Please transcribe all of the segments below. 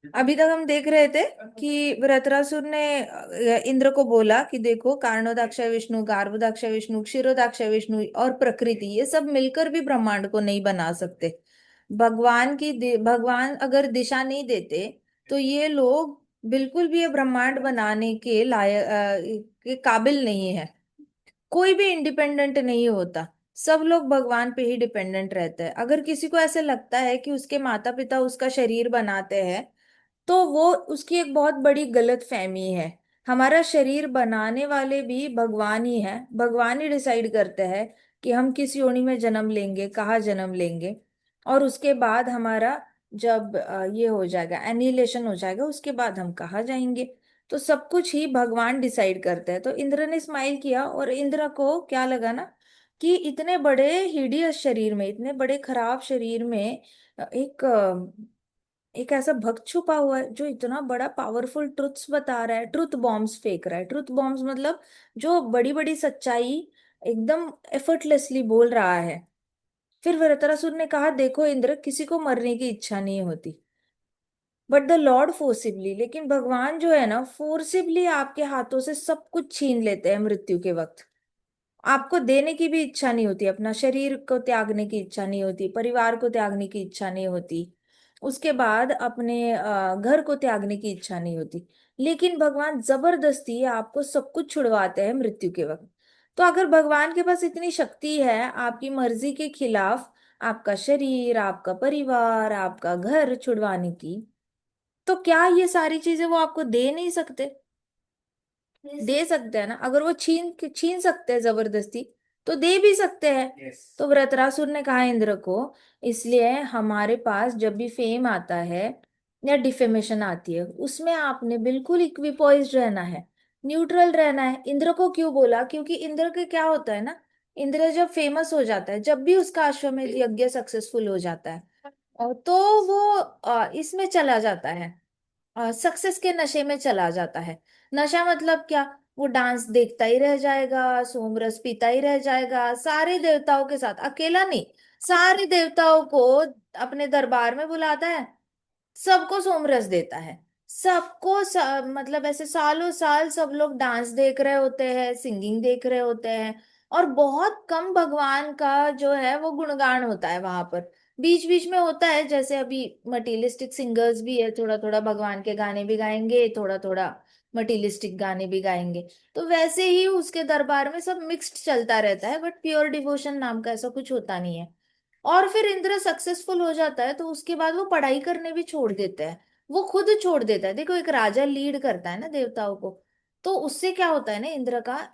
अभी तक हम देख रहे थे कि वृत्रासुर ने इंद्र को बोला कि देखो, कार्णोदाक्ष विष्णु, गार्भोदाक्ष विष्णु, क्षीरोदाक्ष विष्णु और प्रकृति, ये सब मिलकर भी ब्रह्मांड को नहीं बना सकते। भगवान अगर दिशा नहीं देते तो ये लोग बिल्कुल भी ये ब्रह्मांड बनाने के लायक के काबिल नहीं है। कोई भी इंडिपेंडेंट नहीं होता। सब लोग भगवान पे ही डिपेंडेंट रहते हैं। अगर किसी को ऐसे लगता है कि उसके माता पिता उसका शरीर बनाते हैं, तो वो उसकी एक बहुत बड़ी गलत फहमी है। हमारा शरीर बनाने वाले भी भगवान ही है। भगवान ही डिसाइड करते हैं कि हम किस योनि में जन्म लेंगे, कहाँ जन्म लेंगे। और उसके बाद हमारा जब ये हो जाएगा, एनिहिलेशन हो जाएगा, उसके बाद हम कहाँ जाएंगे। तो सब कुछ ही भगवान डिसाइड करते हैं। तो इंद्र ने स्माइल किया और इंद्र को क्या लगा ना, कि इतने बड़े हिडियस शरीर में, इतने बड़े खराब शरीर में एक ऐसा भक्त छुपा हुआ है जो इतना बड़ा पावरफुल ट्रुथ्स बता रहा है, ट्रुथ बॉम्ब्स फेंक रहा है। ट्रुथ बॉम्ब्स मतलब जो बड़ी बड़ी सच्चाई एकदम एफर्टलेसली बोल रहा है। फिर वृत्रासुर ने कहा, देखो इंद्र, किसी को मरने की इच्छा नहीं होती, बट द लॉर्ड फोर्सिबली, लेकिन भगवान जो है ना, फोर्सिबली आपके हाथों से सब कुछ छीन लेते हैं मृत्यु के वक्त। आपको देने की भी इच्छा नहीं होती, अपना शरीर को त्यागने की इच्छा नहीं होती, परिवार को त्यागने की इच्छा नहीं होती, उसके बाद अपने घर को त्यागने की इच्छा नहीं होती। लेकिन भगवान जबरदस्ती आपको सब कुछ छुड़वाते हैं मृत्यु के वक्त। तो अगर भगवान के पास इतनी शक्ति है आपकी मर्जी के खिलाफ आपका शरीर, आपका परिवार, आपका घर छुड़वाने की, तो क्या ये सारी चीजें वो आपको दे नहीं सकते? दे सकते हैं ना। अगर वो छीन छीन सकते हैं जबरदस्ती, तो दे भी सकते हैं। तो वृत्रासुर ने कहा इंद्र को, इसलिए हमारे पास जब भी फेम आता है या डिफेमेशन आती है, उसमें आपने बिल्कुल इक्विपॉइज्ड रहना है, न्यूट्रल रहना है। इंद्र को क्यों बोला? क्योंकि इंद्र के क्या होता है ना, इंद्र जब फेमस हो जाता है, जब भी उसका अश्वमेध यज्ञ सक्सेसफुल हो जाता है, तो वो इसमें चला जाता है, सक्सेस के नशे में चला जाता है। नशा मतलब क्या? वो डांस देखता ही रह जाएगा, सोमरस पीता ही रह जाएगा, सारे देवताओं के साथ, अकेला नहीं, सारे देवताओं को अपने दरबार में बुलाता है, सबको सोमरस देता है, मतलब ऐसे सालों साल सब लोग डांस देख रहे होते हैं, सिंगिंग देख रहे होते हैं, और बहुत कम भगवान का जो है वो गुणगान होता है वहां पर। बीच बीच में होता है, जैसे अभी मटीलिस्टिक सिंगर्स भी है, थोड़ा थोड़ा भगवान के गाने भी गाएंगे, थोड़ा थोड़ा मटीलिस्टिक गाने भी गाएंगे। तो वैसे ही उसके दरबार में सब मिक्स्ड चलता रहता है, बट प्योर डिवोशन नाम का ऐसा कुछ होता नहीं है। और फिर इंद्र सक्सेसफुल हो जाता है तो उसके बाद वो पढ़ाई करने भी छोड़ देता है। वो खुद छोड़ देता है। देखो, एक राजा लीड करता है ना देवताओं को, तो उससे क्या होता है ना,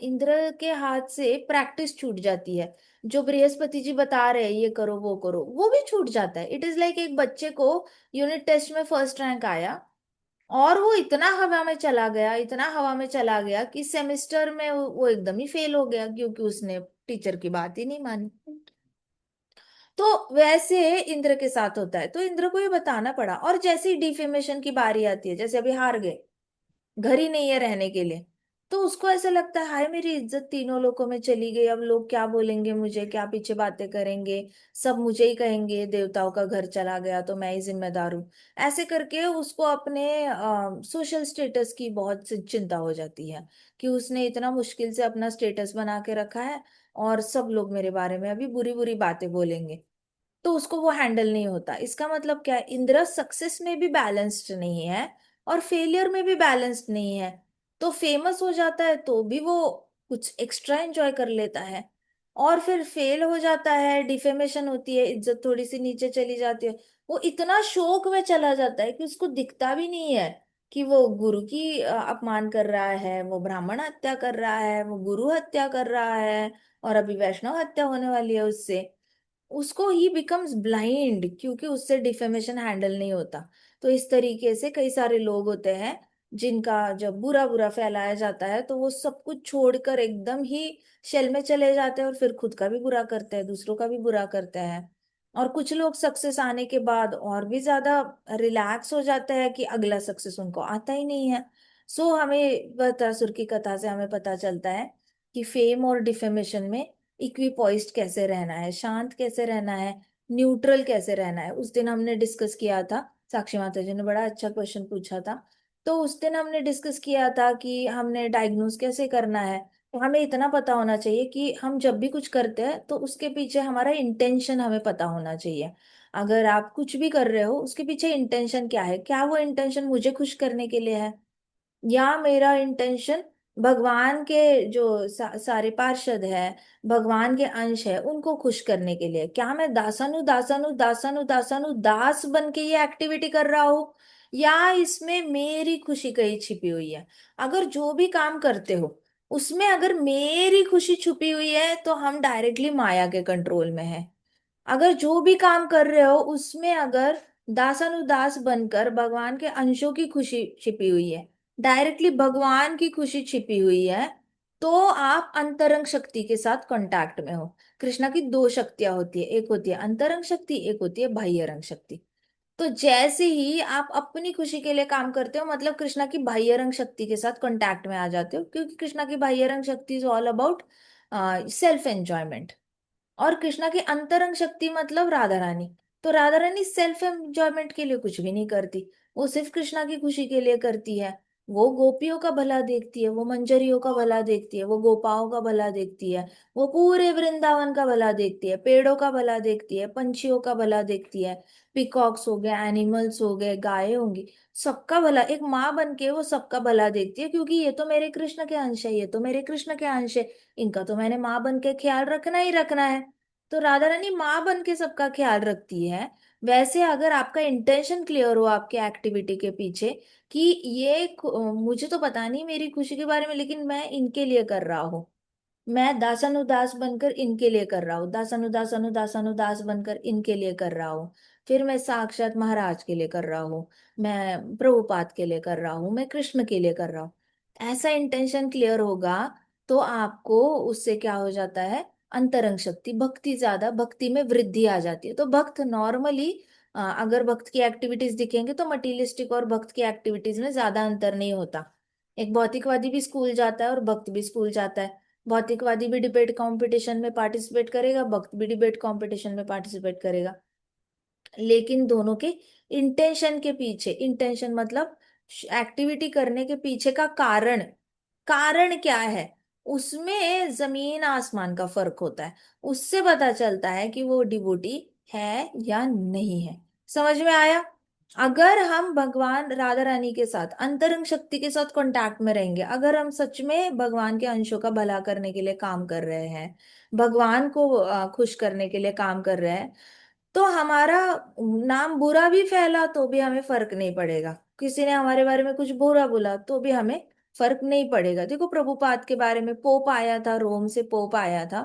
इंद्र के हाथ से प्रैक्टिस छूट जाती है। जो बृहस्पति जी बता रहे हैं ये करो वो करो, वो भी छूट जाता है। इट इज लाइक एक बच्चे को यूनिट टेस्ट में फर्स्ट रैंक आया, और वो इतना हवा में चला गया, इतना हवा में चला गया कि सेमेस्टर में वो एकदम ही फेल हो गया, क्योंकि उसने टीचर की बात ही नहीं मानी। तो वैसे इंद्र के साथ होता है, तो इंद्र को ये बताना पड़ा। और जैसे ही डिफेमेशन की बारी आती है, जैसे अभी हार गए, घर ही नहीं है रहने के लिए, तो उसको ऐसा लगता है, हाय मेरी इज्जत तीनों लोगों में चली गई, अब लोग क्या बोलेंगे मुझे, क्या पीछे बातें करेंगे, सब मुझे ही कहेंगे देवताओं का घर चला गया तो मैं ही जिम्मेदार हूँ। ऐसे करके उसको अपने सोशल स्टेटस की बहुत सी चिंता हो जाती है, कि उसने इतना मुश्किल से अपना स्टेटस बना के रखा है, और सब लोग मेरे बारे में अभी बुरी बुरी बातें बोलेंगे। तो उसको वो हैंडल नहीं होता। इसका मतलब क्या है? इंद्र सक्सेस में भी बैलेंस्ड नहीं है, और फेलियर में भी बैलेंस्ड नहीं है। तो फेमस हो जाता है तो भी वो कुछ एक्स्ट्रा एंजॉय कर लेता है, और फिर फेल हो जाता है, डिफेमेशन होती है, इज्जत थोड़ी सी नीचे चली जाती है, वो इतना शोक में चला जाता है कि उसको दिखता भी नहीं है कि वो गुरु की अपमान कर रहा है, वो ब्राह्मण हत्या कर रहा है, वो गुरु हत्या कर रहा है, और अभी वैष्णव हत्या होने वाली है उससे। उसको ही बिकम्स ब्लाइंड, क्योंकि उससे डिफेमेशन हैंडल नहीं होता। तो इस तरीके से कई सारे लोग होते हैं जिनका जब बुरा बुरा फैलाया जाता है तो वो सब कुछ छोड़कर एकदम ही शेल में चले जाते हैं, और फिर खुद का भी बुरा करते हैं, दूसरों का भी बुरा करते हैं। और कुछ लोग सक्सेस आने के बाद और भी ज्यादा रिलैक्स हो जाते हैं कि अगला सक्सेस उनको आता ही नहीं है। सो हमें बकासुर की कथा से हमें पता चलता है कि फेम और डिफेमेशन में इक्विपॉइज्ड कैसे रहना है, शांत कैसे रहना है, न्यूट्रल कैसे रहना है। उस दिन हमने डिस्कस किया था साक्षी माता जी ने बड़ा अच्छा क्वेश्चन पूछा था। तो उस दिन हमने डिस्कस किया था कि हमने डायग्नोस कैसे करना है। तो हमें इतना पता होना चाहिए कि हम जब भी कुछ करते हैं तो उसके पीछे हमारा इंटेंशन हमें पता होना चाहिए। अगर आप कुछ भी कर रहे हो उसके पीछे इंटेंशन क्या है, क्या वो इंटेंशन मुझे खुश करने के लिए है, या मेरा इंटेंशन भगवान के जो सारे पार्षद है, भगवान के अंश है, उनको खुश करने के लिए। क्या मैं दासानु दासानु दासानु दासानु दास बन के ये एक्टिविटी कर रहा हूँ, या इसमें मेरी खुशी कहीं छिपी हुई है। अगर जो भी काम करते हो उसमें अगर मेरी खुशी छुपी हुई है तो हम डायरेक्टली माया के कंट्रोल में है। अगर जो भी काम कर रहे हो उसमें अगर दासानुदास बनकर भगवान के अंशों की खुशी छिपी हुई है, डायरेक्टली भगवान की खुशी छिपी हुई है, तो आप अंतरंग शक्ति के साथ कांटेक्ट में हो। कृष्णा की दो शक्तियां होती है, एक होती है अंतरंग शक्ति, एक होती है बाह्यरंग शक्ति। तो जैसे ही आप अपनी खुशी के लिए काम करते हो मतलब कृष्णा की बाह्यरंग शक्ति के साथ कांटेक्ट में आ जाते हो, क्योंकि कृष्णा की बाह्यरंग शक्ति is all about self enjoyment. और कृष्णा की अंतरंग शक्ति मतलब राधा रानी। तो राधा रानी सेल्फ एंजॉयमेंट के लिए कुछ भी नहीं करती, वो सिर्फ कृष्णा की खुशी के लिए करती है। वो गोपियों का भला देखती है, वो मंजरियों का भला देखती है, वो गोपाओं का भला देखती है, वो पूरे वृंदावन का भला देखती है, पेड़ों का भला देखती है, पंछियों का भला देखती है, पिकॉक्स हो गए, एनिमल्स हो गए, गायें होंगी, सबका भला। एक माँ बन के वो सबका भला देखती है, क्योंकि ये तो मेरे कृष्ण के अंश है, ये तो मेरे कृष्ण के अंश है, इनका तो मैंने माँ बन के ख्याल रखना ही रखना है। तो राधा रानी माँ बन के सबका ख्याल रखती है। वैसे अगर आपका इंटेंशन क्लियर हो आपके एक्टिविटी के पीछे कि मुझे तो पता नहीं मेरी खुशी के बारे में, लेकिन मैं इनके लिए कर रहा हूँ, मैं दासानुदास बनकर इनके लिए कर रहा हूँ, दासानुदास अनुदास अनुदास बनकर इनके लिए कर रहा हूँ, फिर मैं साक्षात महाराज के लिए कर रहा हूँ, मैं प्रभुपाद के लिए कर रहा हूँ, मैं कृष्ण के लिए कर रहा हूँ, ऐसा इंटेंशन क्लियर होगा तो आपको उससे क्या हो जाता है, अंतरंग शक्ति, भक्ति, ज्यादा भक्ति में वृद्धि आ जाती है। तो भक्त नॉर्मली अगर भक्त की एक्टिविटीज दिखेंगे तो मटीरियलिस्टिक और भक्त की एक्टिविटीज में ज्यादा अंतर नहीं होता। एक भौतिकवादी भी स्कूल जाता है और भक्त भी स्कूल जाता है। भौतिकवादी भी डिबेट कंपटीशन में पार्टिसिपेट करेगा, भक्त भी डिबेट कंपटीशन में पार्टिसिपेट करेगा। लेकिन दोनों के इंटेंशन के पीछे, इंटेंशन मतलब एक्टिविटी करने के पीछे का कारण, कारण क्या है, उसमें जमीन आसमान का फर्क होता है। उससे पता चलता है कि वो डिवोटी है या नहीं है। समझ में आया? अगर हम भगवान राधा रानी के साथ अंतरंग शक्ति के साथ कांटेक्ट में रहेंगे, अगर हम सच में भगवान के अंशों का भला करने के लिए काम कर रहे हैं, भगवान को खुश करने के लिए काम कर रहे हैं, तो हमारा नाम बुरा भी फैला तो भी हमें फर्क नहीं पड़ेगा। किसी ने हमारे बारे में कुछ बुरा बोला तो भी हमें फर्क नहीं पड़ेगा। देखो प्रभुपाद के बारे में पोप आया था, रोम से पोप आया था,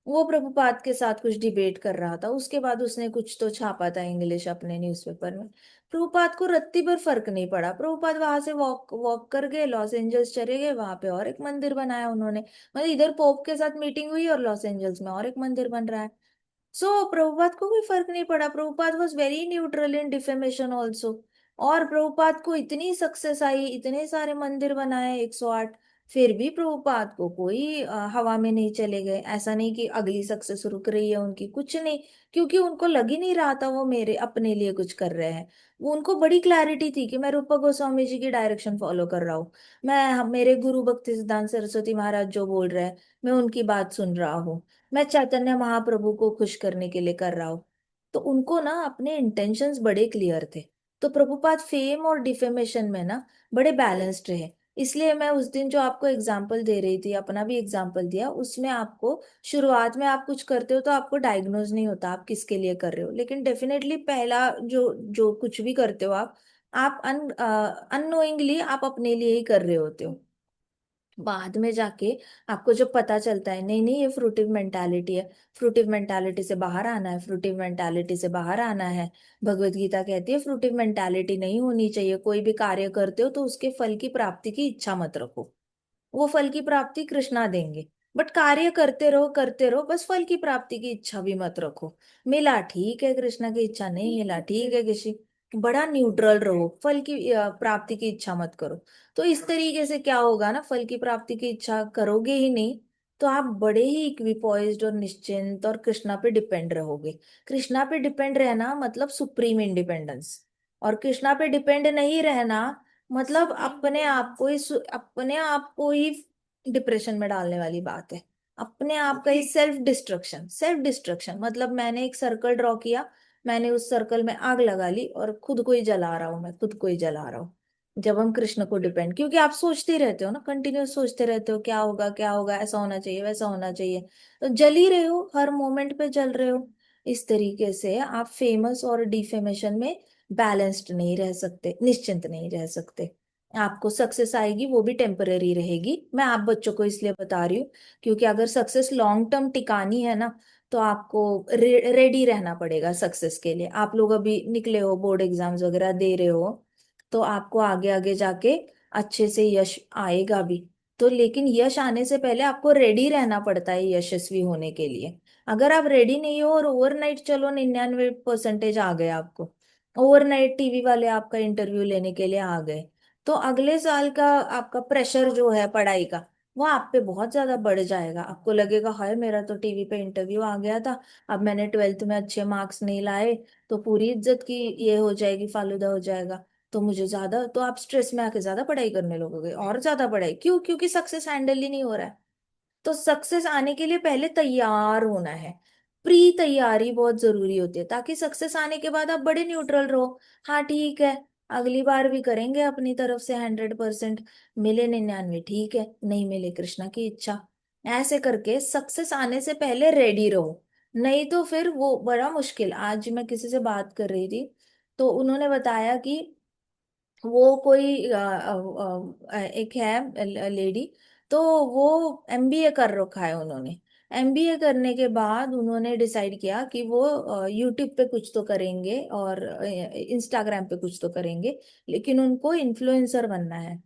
वो प्रभुपाद के साथ कुछ डिबेट कर रहा था, उसके बाद उसने कुछ तो छापा था इंग्लिश अपने न्यूज़पेपर में। प्रभुपाद को रत्ती भर फर्क नहीं पड़ा। प्रभुपाद वहां से वॉक वॉक कर गए, लॉस एंजल्स चले गए, वहां पे और एक मंदिर बनाया उन्होंने। मतलब इधर पोप के साथ मीटिंग हुई और लॉस एंजल्स में और एक मंदिर बन रहा है। प्रभुपाद को कोई फर्क नहीं पड़ा। Prabhupada was very neutral in defamation also. और प्रभुपाद को इतनी सक्सेस आई, इतने सारे मंदिर बनाए 108, फिर भी प्रभुपाद को कोई हवा में नहीं चले गए। ऐसा नहीं कि अगली सक्सेस रुक रही है उनकी, कुछ नहीं, क्योंकि उनको लग ही नहीं रहा था वो मेरे अपने लिए कुछ कर रहे हैं। वो उनको बड़ी क्लैरिटी थी कि मैं रूपा गोस्वामी जी की डायरेक्शन फॉलो कर रहा हूँ, मेरे गुरु भक्ति सिद्धांत सरस्वती महाराज जो बोल रहे हैं मैं उनकी बात सुन रहा हूँ, मैं चैतन्य महाप्रभु को खुश करने के लिए कर रहा हूँ। तो उनको ना अपने इंटेंशंस बड़े क्लियर थे। तो प्रभुपाद फेम और डिफेमेशन में ना बड़े बैलेंस्ड रहे। इसलिए मैं उस दिन जो आपको एग्जाम्पल दे रही थी, अपना भी एग्जाम्पल दिया, उसमें आपको शुरुआत में आप कुछ करते हो तो आपको डायग्नोज नहीं होता आप किसके लिए कर रहे हो, लेकिन डेफिनेटली पहला जो जो कुछ भी करते हो आप अननोइंगली आप अपने लिए ही कर रहे होते हो। बाद में जाके आपको जब पता चलता है नहीं नहीं ये फ्रूटिव मेंटालिटी है, फ्रूटिव मेंटालिटी से बाहर आना है, फ्रूटिव मेंटालिटी से बाहर आना है। भगवत गीता कहती है फ्रूटिव मेंटालिटी नहीं होनी चाहिए। कोई भी कार्य करते हो तो उसके फल की प्राप्ति की इच्छा मत रखो, वो फल की प्राप्ति कृष्णा देंगे। बट कार्य करते रहो, बस फल की प्राप्ति की इच्छा भी मत रखो। मिला ठीक है, कृष्णा की इच्छा नहीं मिला ठीक है, किसी बड़ा न्यूट्रल रहो, फल की प्राप्ति की इच्छा मत करो। तो इस तरीके से क्या होगा ना, फल की प्राप्ति की इच्छा करोगे ही नहीं तो आप बड़े ही इक्विपॉइज्ड और निश्चिंत और कृष्णा पे डिपेंड रहोगे। कृष्णा पे डिपेंड रहना मतलब सुप्रीम इंडिपेंडेंस। और कृष्णा पे डिपेंड नहीं रहना मतलब अपने आप को ही डिप्रेशन में डालने वाली बात है। अपने आप का ही सेल्फ डिस्ट्रक्शन मतलब मैंने एक सर्कल ड्रॉ किया, मैंने उस सर्कल में आग लगा ली और खुद को ही जला रहा हूं, मैं खुद को ही जला रहा हूँ। जब हम कृष्ण को डिपेंड, क्योंकि आप सोचते ही रहते हो ना, कंटिन्यूस सोचते रहते हो क्या होगा क्या होगा, ऐसा होना चाहिए वैसा होना चाहिए, तो जल ही रहे हो, हर मोमेंट पे जल रहे हो। इस तरीके से आप फेमस और डिफेमेशन में बैलेंस्ड नहीं रह सकते, निश्चिंत नहीं रह सकते। आपको सक्सेस आएगी वो भी टेम्पररी रहेगी, मैं आप बच्चों को इसलिए बता रही हूँ क्योंकि अगर सक्सेस लॉन्ग टर्म टिकानी है ना तो आपको रेडी रहना पड़ेगा सक्सेस के लिए। आप लोग अभी निकले हो, बोर्ड एग्जाम्स वगैरह दे रहे हो, तो आपको आगे आगे जाके अच्छे से यश आएगा भी। तो लेकिन यश आने से पहले आपको रेडी रहना पड़ता है यशस्वी होने के लिए। अगर आप रेडी नहीं हो और ओवरनाइट चलो 99% आ गए आपको, ओवरनाइट टीवी वाले आपका इंटरव्यू लेने के लिए आ गए, तो अगले साल का आपका प्रेशर जो है पढ़ाई का वो आप पे बहुत ज्यादा बढ़ जाएगा। आपको लगेगा हाय मेरा तो टीवी पे इंटरव्यू आ गया था, अब मैंने 12th में अच्छे मार्क्स नहीं लाए तो पूरी इज्जत की ये हो जाएगी, फालूदा हो जाएगा। तो मुझे ज्यादा, तो आप स्ट्रेस में आके ज्यादा पढ़ाई करने लगोगे और ज्यादा पढ़ाई, क्यों? क्योंकि सक्सेस हैंडल ही नहीं हो रहा है। तो सक्सेस आने के लिए पहले तैयार होना है, प्री तैयारी बहुत जरूरी होती है ताकि सक्सेस आने के बाद आप बड़े न्यूट्रल रहो। हाँ ठीक है, अगली बार भी करेंगे अपनी तरफ से 100%, मिले 99 ठीक है, नहीं मिले कृष्णा की इच्छा। ऐसे करके सक्सेस आने से पहले रेडी रहो, नहीं तो फिर वो बड़ा मुश्किल। आज मैं किसी से बात कर रही थी तो उन्होंने बताया कि वो कोई एक है लेडी, तो वो एमबीए कर रखा है उन्होंने। एमबीए करने के बाद उन्होंने डिसाइड किया कि वो यूट्यूब पे कुछ तो करेंगे और इंस्टाग्राम पे कुछ तो करेंगे, लेकिन उनको इन्फ्लुएंसर बनना है।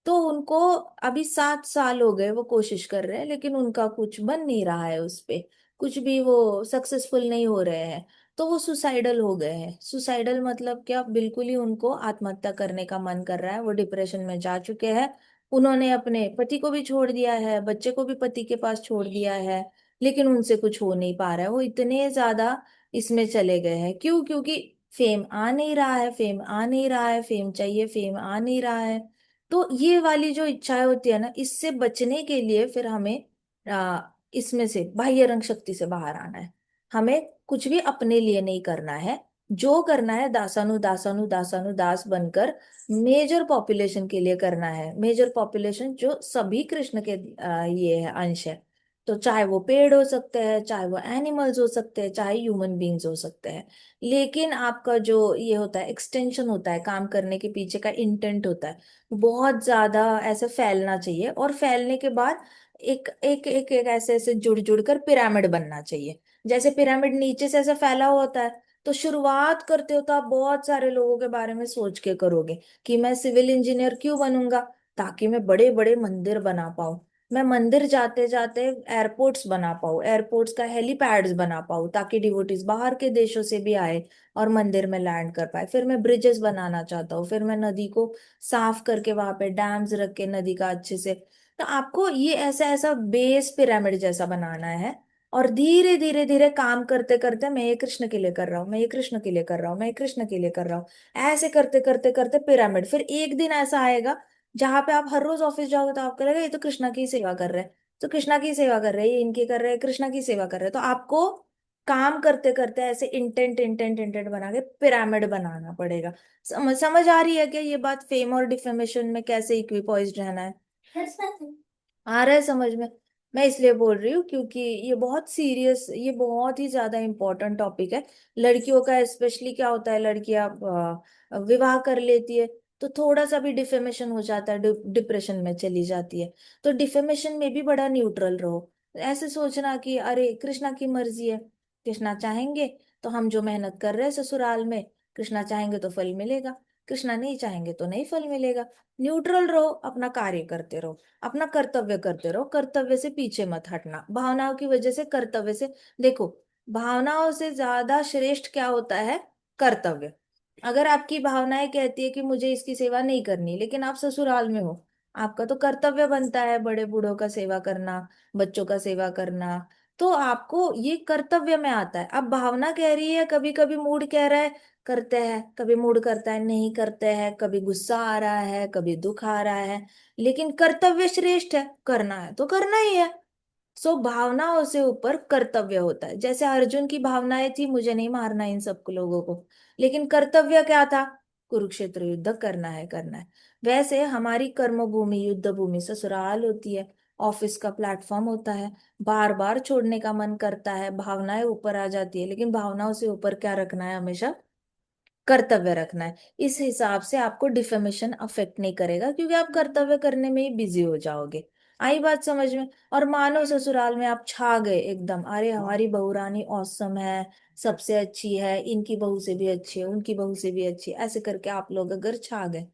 तो उनको अभी 7 साल हो गए वो कोशिश कर रहे हैं, लेकिन उनका कुछ बन नहीं रहा है उस पे, कुछ भी वो सक्सेसफुल नहीं हो रहे हैं। तो वो सुसाइडल हो गए हैं। सुसाइडल मतलब क्या, बिल्कुल ही उनको आत्महत्या करने का मन कर रहा है, वो डिप्रेशन में जा चुके हैं। उन्होंने अपने पति को भी छोड़ दिया है, बच्चे को भी पति के पास छोड़ दिया है, लेकिन उनसे कुछ हो नहीं पा रहा है। वो इतने ज्यादा इसमें चले गए हैं, क्यों? क्योंकि फेम आ नहीं रहा है, फेम आ नहीं रहा है, फेम चाहिए, फेम आ नहीं रहा है। तो ये वाली जो इच्छाएं होती है ना, इससे बचने के लिए फिर हमें इसमें से बाह्य रंग शक्ति से बाहर आना है। हमें कुछ भी अपने लिए नहीं करना है, जो करना है दासानु दासानु दासानु दास बनकर मेजर पॉपुलेशन के लिए करना है। मेजर पॉपुलेशन जो सभी कृष्ण के ये है, अंश है। तो चाहे वो पेड़ हो सकते हैं, चाहे वो एनिमल्स हो सकते हैं, चाहे ह्यूमन बींग्स हो सकते हैं, लेकिन आपका जो ये होता है एक्सटेंशन होता है, काम करने के पीछे का इंटेंट होता है, बहुत ज्यादा ऐसे फैलना चाहिए। और फैलने के बाद एक एक एक, एक ऐसे ऐसे जुड़ जुड़ कर पिरामिड बनना चाहिए। जैसे पिरामिड नीचे से ऐसे फैला हुआ होता है, तो शुरुआत करते हो तो आप बहुत सारे लोगों के बारे में सोच के करोगे कि मैं सिविल इंजीनियर क्यों बनूंगा, ताकि मैं बड़े बड़े मंदिर बना पाऊं, मैं मंदिर जाते जाते एयरपोर्ट्स बना पाऊं, एयरपोर्ट्स का हेलीपैड्स बना पाऊं, ताकि डिवोटीज बाहर के देशों से भी आए और मंदिर में लैंड कर पाए। फिर मैं ब्रिजेस बनाना चाहता हूँ, फिर मैं नदी को साफ करके वहां पे डैम्स रख के नदी का अच्छे से। तो आपको ये ऐसा ऐसा बेस पिरामिड जैसा बनाना है। और धीरे धीरे धीरे काम करते करते, मैं ये कृष्ण के लिए कर रहा हूँ, मैं ये कृष्ण के लिए कर रहा हूँ, मैं ये कृष्ण के लिए कर रहा हूँ, ऐसे करते करते करते पिरामिड। फिर एक दिन ऐसा आएगा जहां पे आप हर रोज ऑफिस जाओगे तो आपको लगेगा ये तो कृष्णा की ही सेवा कर रहे हैं, तो कृष्णा की सेवा कर रहे हैं, ये इनकी कर रहे हैं, कृष्णा की सेवा कर रहे हैं। तो आपको काम करते करते ऐसे इंटेंट इंटेंट इंटेंट बना के पिरामिड बनाना पड़ेगा। समझ आ रही है क्या ये बात? फेम और डिफेमेशन में कैसे इक्विपॉइज्ड रहना है? आ रहा है समझ में? मैं इसलिए बोल रही हूँ क्योंकि ये बहुत सीरियस, ये बहुत ही ज्यादा इंपॉर्टेंट टॉपिक है। लड़कियों का स्पेशली क्या होता है, लड़कियां विवाह कर लेती है तो थोड़ा सा भी डिफेमेशन हो जाता है, डिप्रेशन में चली जाती है। तो डिफेमेशन में भी बड़ा न्यूट्रल रहो। ऐसे सोचना कि अरे कृष्णा की मर्जी है, कृष्णा चाहेंगे तो हम जो मेहनत कर रहे हैं ससुराल में, कृष्णा चाहेंगे तो फल मिलेगा, कृष्णा नहीं चाहेंगे तो नहीं फल मिलेगा। न्यूट्रल रहो, अपना कार्य करते रहो, अपना कर्तव्य करते रहो, कर्तव्य से पीछे मत हटना। भावनाओं की वजह से, कर्तव्य से, देखो, भावनाओं से ज्यादा श्रेष्ठ क्या होता है? कर्तव्य। अगर आपकी भावनाएं कहती है कि मुझे इसकी सेवा नहीं करनी, लेकिन आप ससुराल में हो, आपका तो कर्तव्य बनता है बड़े बूढ़ों का सेवा करना, बच्चों का सेवा करना, तो आपको ये कर्तव्य में आता है। अब भावना कह रही है, कभी कभी मूड कह रहा है करते हैं, कभी मूड करता है नहीं करते हैं, कभी गुस्सा आ रहा है, कभी दुख आ रहा है, लेकिन कर्तव्य श्रेष्ठ है, करना है तो करना ही है। सो भावनाओं से ऊपर कर्तव्य होता है। जैसे अर्जुन की भावनाएं थी, मुझे नहीं मारना इन सब लोगों को, लेकिन कर्तव्य क्या था? कुरुक्षेत्र युद्ध करना है, करना है। वैसे हमारी कर्म भूमि, युद्ध भूमि ससुराल होती है, ऑफिस का प्लेटफॉर्म होता है। बार बार छोड़ने का मन करता है, भावनाएं ऊपर आ जाती है, लेकिन भावनाओं से ऊपर क्या रखना है? हमेशा कर्तव्य रखना है। इस हिसाब से आपको डिफेमेशन अफेक्ट नहीं करेगा, क्योंकि आप कर्तव्य करने में ही बिजी हो जाओगे। आई बात समझ में? और मानो ससुराल में आप छा गए एकदम, अरे हमारी बहू रानी औसम है, सबसे अच्छी है, इनकी बहू से भी अच्छी है, उनकी बहू से भी अच्छी है, ऐसे करके आप लोग अगर छा गए,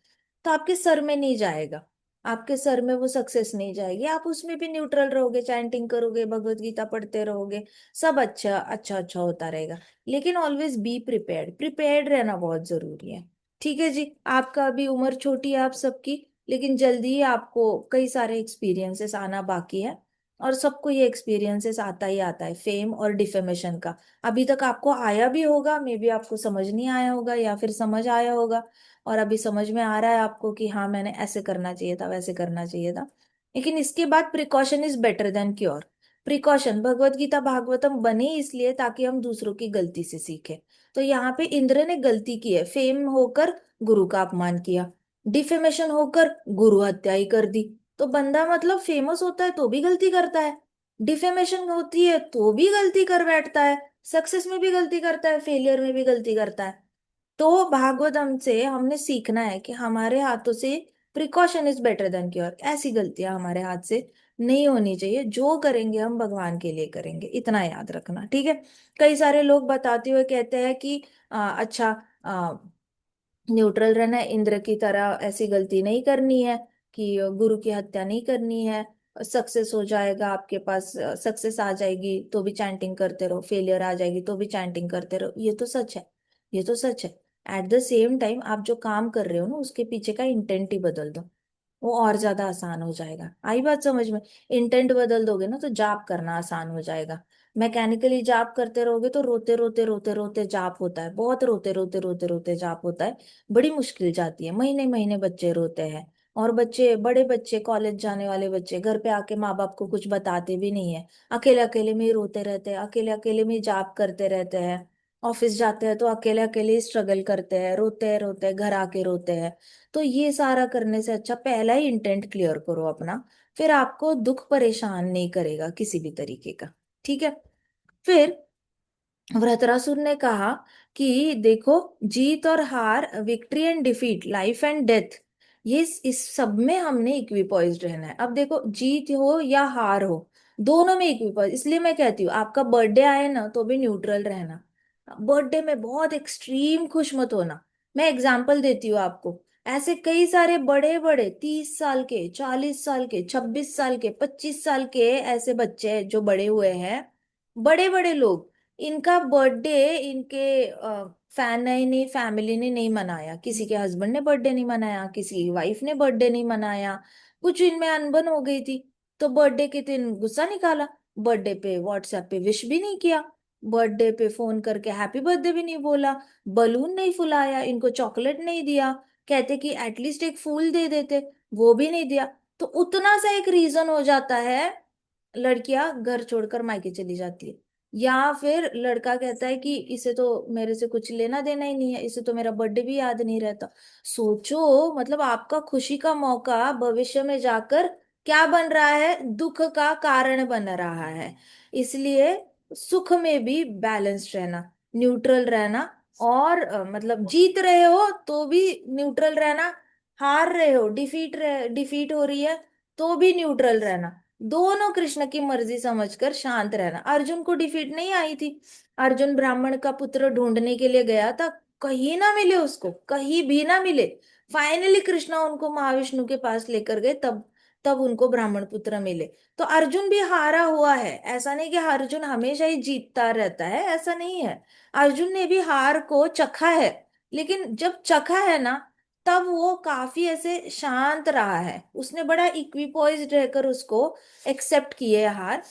तो आपके सर में नहीं जाएगा, आपके सर में वो सक्सेस नहीं जाएगी। आप उसमें भी न्यूट्रल रहोगे, चैंटिंग करोगे, भगवत गीता पढ़ते रहोगे, सब अच्छा अच्छा अच्छा होता रहेगा। लेकिन ऑलवेज बी प्रिपेयर्ड, प्रिपेयर्ड रहना बहुत जरूरी है। ठीक है जी, आपका अभी उम्र छोटी है आप सबकी, लेकिन जल्दी ही आपको कई सारे एक्सपीरियंसेस आना बाकी है। और सबको ये एक्सपीरियंसेस आता ही आता है, फेम और डिफेमेशन का। अभी तक आपको आया भी होगा, मे बी आपको समझ नहीं आया होगा, या फिर समझ आया होगा और अभी समझ में आ रहा है आपको कि हाँ मैंने ऐसे करना चाहिए था, वैसे करना चाहिए था। लेकिन इसके बाद precaution is better than cure. Precaution, Bhagavad Gita Bhagavatam बनी इसलिए ताकि हम दूसरों की गलती से सीखें। तो यहाँ पे इंद्र ने गलती की है, फेम होकर गुरु का अपमान किया, डिफेमेशन होकर गुरु हत्या ही कर दी। तो बंदा मतलब फेमस होता है तो भी गलती करता है, डिफेमेशन होती है तो भी गलती कर बैठता है, सक्सेस में भी गलती करता है, फेलियर में भी गलती करता है। तो भागवतम से हमने सीखना है कि हमारे हाथों से precaution is better than cure. ऐसी गलतियां हमारे हाथ से नहीं होनी चाहिए, जो करेंगे हम भगवान के लिए करेंगे, इतना याद रखना, ठीक है। कई सारे लोग बताते हुए कहते हैं कि अच्छा, न्यूट्रल रहना है, इंद्र की तरह ऐसी गलती नहीं करनी है कि गुरु की हत्या नहीं करनी है, सक्सेस हो जाएगा आपके पास, सक्सेस आ जाएगी तो भी चैंटिंग करते रहो, फेलियर आ जाएगी तो भी चैंटिंग करते रहो। ये तो सच है, ये तो सच है। एट द सेम टाइम आप जो काम कर रहे हो ना, उसके पीछे का इंटेंट ही बदल दो, वो और ज्यादा आसान हो जाएगा। आई बात समझ में? इंटेंट बदल दोगे ना तो जाप करना आसान हो जाएगा। मैकेनिकली जाप करते रहोगे तो रोते रोते रोते रोते जाप होता है, बहुत रोते रोते रोते रोते जाप होता है, बड़ी मुश्किल जाती है, महीने महीने बच्चे रोते हैं। और बच्चे, बड़े बच्चे, कॉलेज जाने वाले बच्चे घर पे आके माँ बाप को कुछ बताते भी नहीं है, अकेले अकेले में ही रोते रहते हैं, अकेले अकेले में ही जाप करते रहते हैं। ऑफिस जाते हैं तो अकेले अकेले ही स्ट्रगल करते हैं, रोते हैं, घर आके रोते हैं। तो ये सारा करने से अच्छा पहला ही इंटेंट क्लियर करो अपना, फिर आपको दुख परेशान नहीं करेगा किसी भी तरीके का। ठीक है। फिर वृत्रासुर ने कहा कि देखो, जीत और हार, victory and defeat, life and death, ये इस सब में हमने इक्विपॉइज्ड रहना है। अब देखो, जीत हो या हार हो, दोनों में इक्विपॉइज। इसलिए मैं कहती हूँ आपका बर्थडे आए ना तो भी न्यूट्रल रहना, बर्थडे में बहुत एक्सट्रीम खुश मत होना। मैं एग्जांपल देती हूँ आपको, ऐसे कई सारे बड़े बड़े 30 साल के, 40 साल के, 26 साल के, 25 साल के ऐसे बच्चे जो बड़े हुए हैं, बड़े बड़े लोग, इनका बर्थडे इनके फैन ने नहीं, फैमिली ने नहीं मनाया, किसी के हस्बैंड ने बर्थडे नहीं मनाया, किसी की वाइफ ने बर्थडे नहीं मनाया, कुछ इनमें अनबन हो गई थी, तो बर्थडे के दिन गुस्सा निकाला, बर्थडे पे व्हाट्सएप पे विश भी नहीं किया, बर्थडे पे फोन करके हैप्पी बर्थडे भी नहीं बोला, बलून नहीं फुलाया, इनको चॉकलेट नहीं दिया, कहते कि एटलीस्ट एक फूल दे देते, वो भी नहीं दिया। तो उतना सा एक रीजन हो जाता है, लड़कियां घर छोड़कर मायके चली जाती है। या फिर लड़का कहता है कि इसे तो मेरे से कुछ लेना देना ही नहीं है, इसे तो मेरा बर्थडे भी याद नहीं रहता। सोचो, मतलब आपका खुशी का मौका भविष्य में जाकर क्या बन रहा है? दुख का कारण बन रहा है। इसलिए सुख में भी बैलेंस्ड रहना, न्यूट्रल रहना। और मतलब जीत रहे हो तो भी न्यूट्रल रहना, हार रहे हो, डिफीट हो रही है तो भी न्यूट्रल रहना। दोनों कृष्ण की मर्जी समझकर शांत रहना। अर्जुन को डिफीट नहीं आई थी, अर्जुन ब्राह्मण का पुत्र ढूंढने के लिए गया था, कहीं ना मिले उसको, कहीं भी ना मिले। फाइनली कृष्णा उनको महाविष्णु के पास लेकर गए, तब तब उनको ब्राह्मण पुत्र मिले। तो अर्जुन भी हारा हुआ है, ऐसा नहीं कि अर्जुन हमेशा ही जीतता रहता है, ऐसा नहीं है। अर्जुन ने भी हार को चखा है, लेकिन जब चखा है ना, तब वो काफी ऐसे शांत रहा है, उसने बड़ा इक्विपॉइज्ड रहकर उसको एक्सेप्ट किए हार।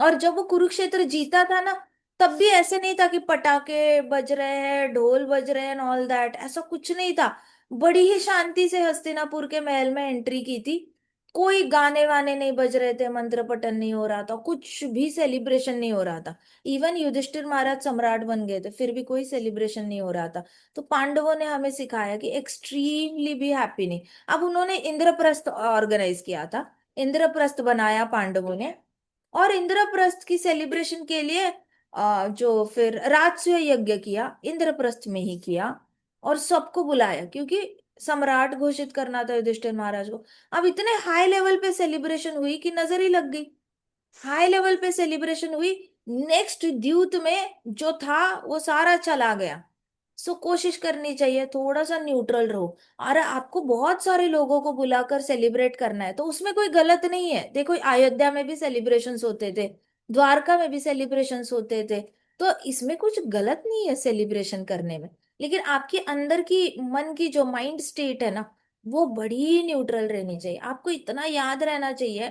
और जब वो कुरुक्षेत्र जीता था ना, तब भी ऐसे नहीं था कि पटाखे बज रहे हैं, ढोल बज रहे हैं, ऑल दैट, ऐसा कुछ नहीं था। बड़ी ही शांति से हस्तिनापुर के महल में एंट्री की थी। कोई गाने वाने नहीं बज रहे थे, मंत्र पठन नहीं हो रहा था, कुछ भी सेलिब्रेशन नहीं हो रहा था। इवन युधिष्ठिर महाराज सम्राट बन गए थे, फिर भी कोई सेलिब्रेशन नहीं हो रहा था। तो पांडवों ने हमें सिखाया कि एक्सट्रीमली भी हैप्पी नहीं। अब उन्होंने इंद्रप्रस्थ ऑर्गेनाइज किया था, इंद्रप्रस्थ बनाया पांडवों ने, और इंद्रप्रस्थ की सेलिब्रेशन के लिए जो फिर राजसूय यज्ञ किया, इंद्रप्रस्थ में ही किया। और सबको बुलाया, क्योंकि सम्राट घोषित करना था युधिष्ठिर महाराज को। अब इतने हाई लेवल पे सेलिब्रेशन हुई कि नजर ही लग गई। हाई लेवल पे सेलिब्रेशन हुई, नेक्स्ट द्यूत में जो था वो सारा चला गया। सो कोशिश करनी चाहिए थोड़ा सा न्यूट्रल रहो। अरे आपको बहुत सारे लोगों को बुलाकर सेलिब्रेट करना है तो उसमें कोई गलत नहीं है। देखो अयोध्या में भी सेलिब्रेशंस होते थे, द्वारका में भी सेलिब्रेशंस होते थे। तो इसमें कुछ गलत नहीं है सेलिब्रेशन करने में। लेकिन आपके अंदर की मन की जो माइंड स्टेट है ना, वो बड़ी न्यूट्रल रहनी चाहिए। आपको इतना याद रहना चाहिए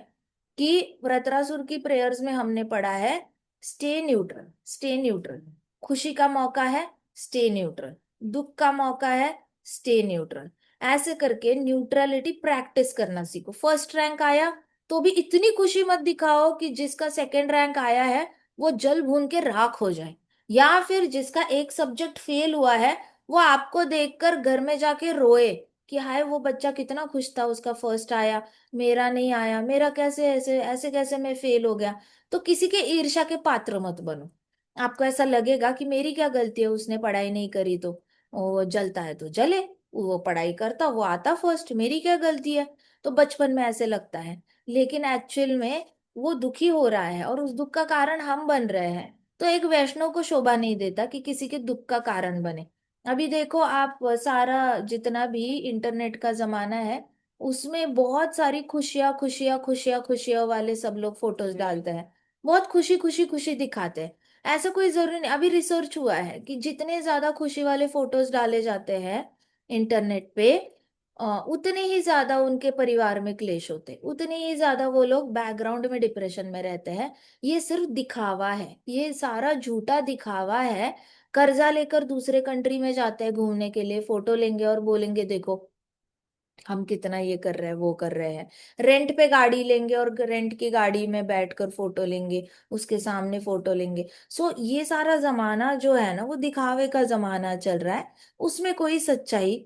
कि वृत्रासुर की प्रेयर्स में हमने पढ़ा है, स्टे न्यूट्रल, स्टे न्यूट्रल। खुशी का मौका है, स्टे न्यूट्रल। दुख का मौका है, स्टे न्यूट्रल। ऐसे करके न्यूट्रलिटी प्रैक्टिस करना सीखो। फर्स्ट रैंक आया तो भी इतनी खुशी मत दिखाओ कि जिसका सेकंड रैंक आया है वो जल भून के राख हो जाए। या फिर जिसका एक सब्जेक्ट फेल हुआ है, वो आपको देखकर घर में जाके रोए कि हाय वो बच्चा कितना खुश था, उसका फर्स्ट आया, मेरा नहीं आया, मेरा कैसे ऐसे ऐसे कैसे मैं फेल हो गया। तो किसी के ईर्ष्या के पात्र मत बनो। आपको ऐसा लगेगा कि मेरी क्या गलती है, उसने पढ़ाई नहीं करी तो वो जलता है तो जले, वो पढ़ाई करता वो आता फर्स्ट, मेरी क्या गलती है। तो बचपन में ऐसे लगता है, लेकिन एक्चुअल में वो दुखी हो रहा है और उस दुख का कारण हम बन रहे हैं। तो एक वैष्णव को शोभा नहीं देता कि किसी के दुख का कारण बने। अभी देखो आप, सारा जितना भी इंटरनेट का जमाना है, उसमें बहुत सारी खुशियां खुशियां खुशियां खुशियां वाले सब लोग फोटोज डालते हैं, बहुत खुशी खुशी खुशी दिखाते हैं। ऐसा कोई जरूरी नहीं। अभी रिसर्च हुआ है कि जितने ज्यादा खुशी वाले फोटोज डाले जाते हैं इंटरनेट पे, उतने ही ज्यादा उनके परिवार में क्लेश होते हैं, उतने ही ज्यादा वो लोग बैकग्राउंड में डिप्रेशन में रहते हैं। ये सिर्फ दिखावा है, ये सारा झूठा दिखावा है। कर्जा लेकर दूसरे कंट्री में जाते हैं घूमने के लिए, फोटो लेंगे और बोलेंगे देखो हम कितना ये कर रहे हैं वो कर रहे हैं। रेंट पे गाड़ी लेंगे और रेंट की गाड़ी में बैठकर फोटो लेंगे, उसके सामने फोटो लेंगे। सो ये सारा जमाना जो है ना, वो दिखावे का जमाना चल रहा है, उसमें कोई सच्चाई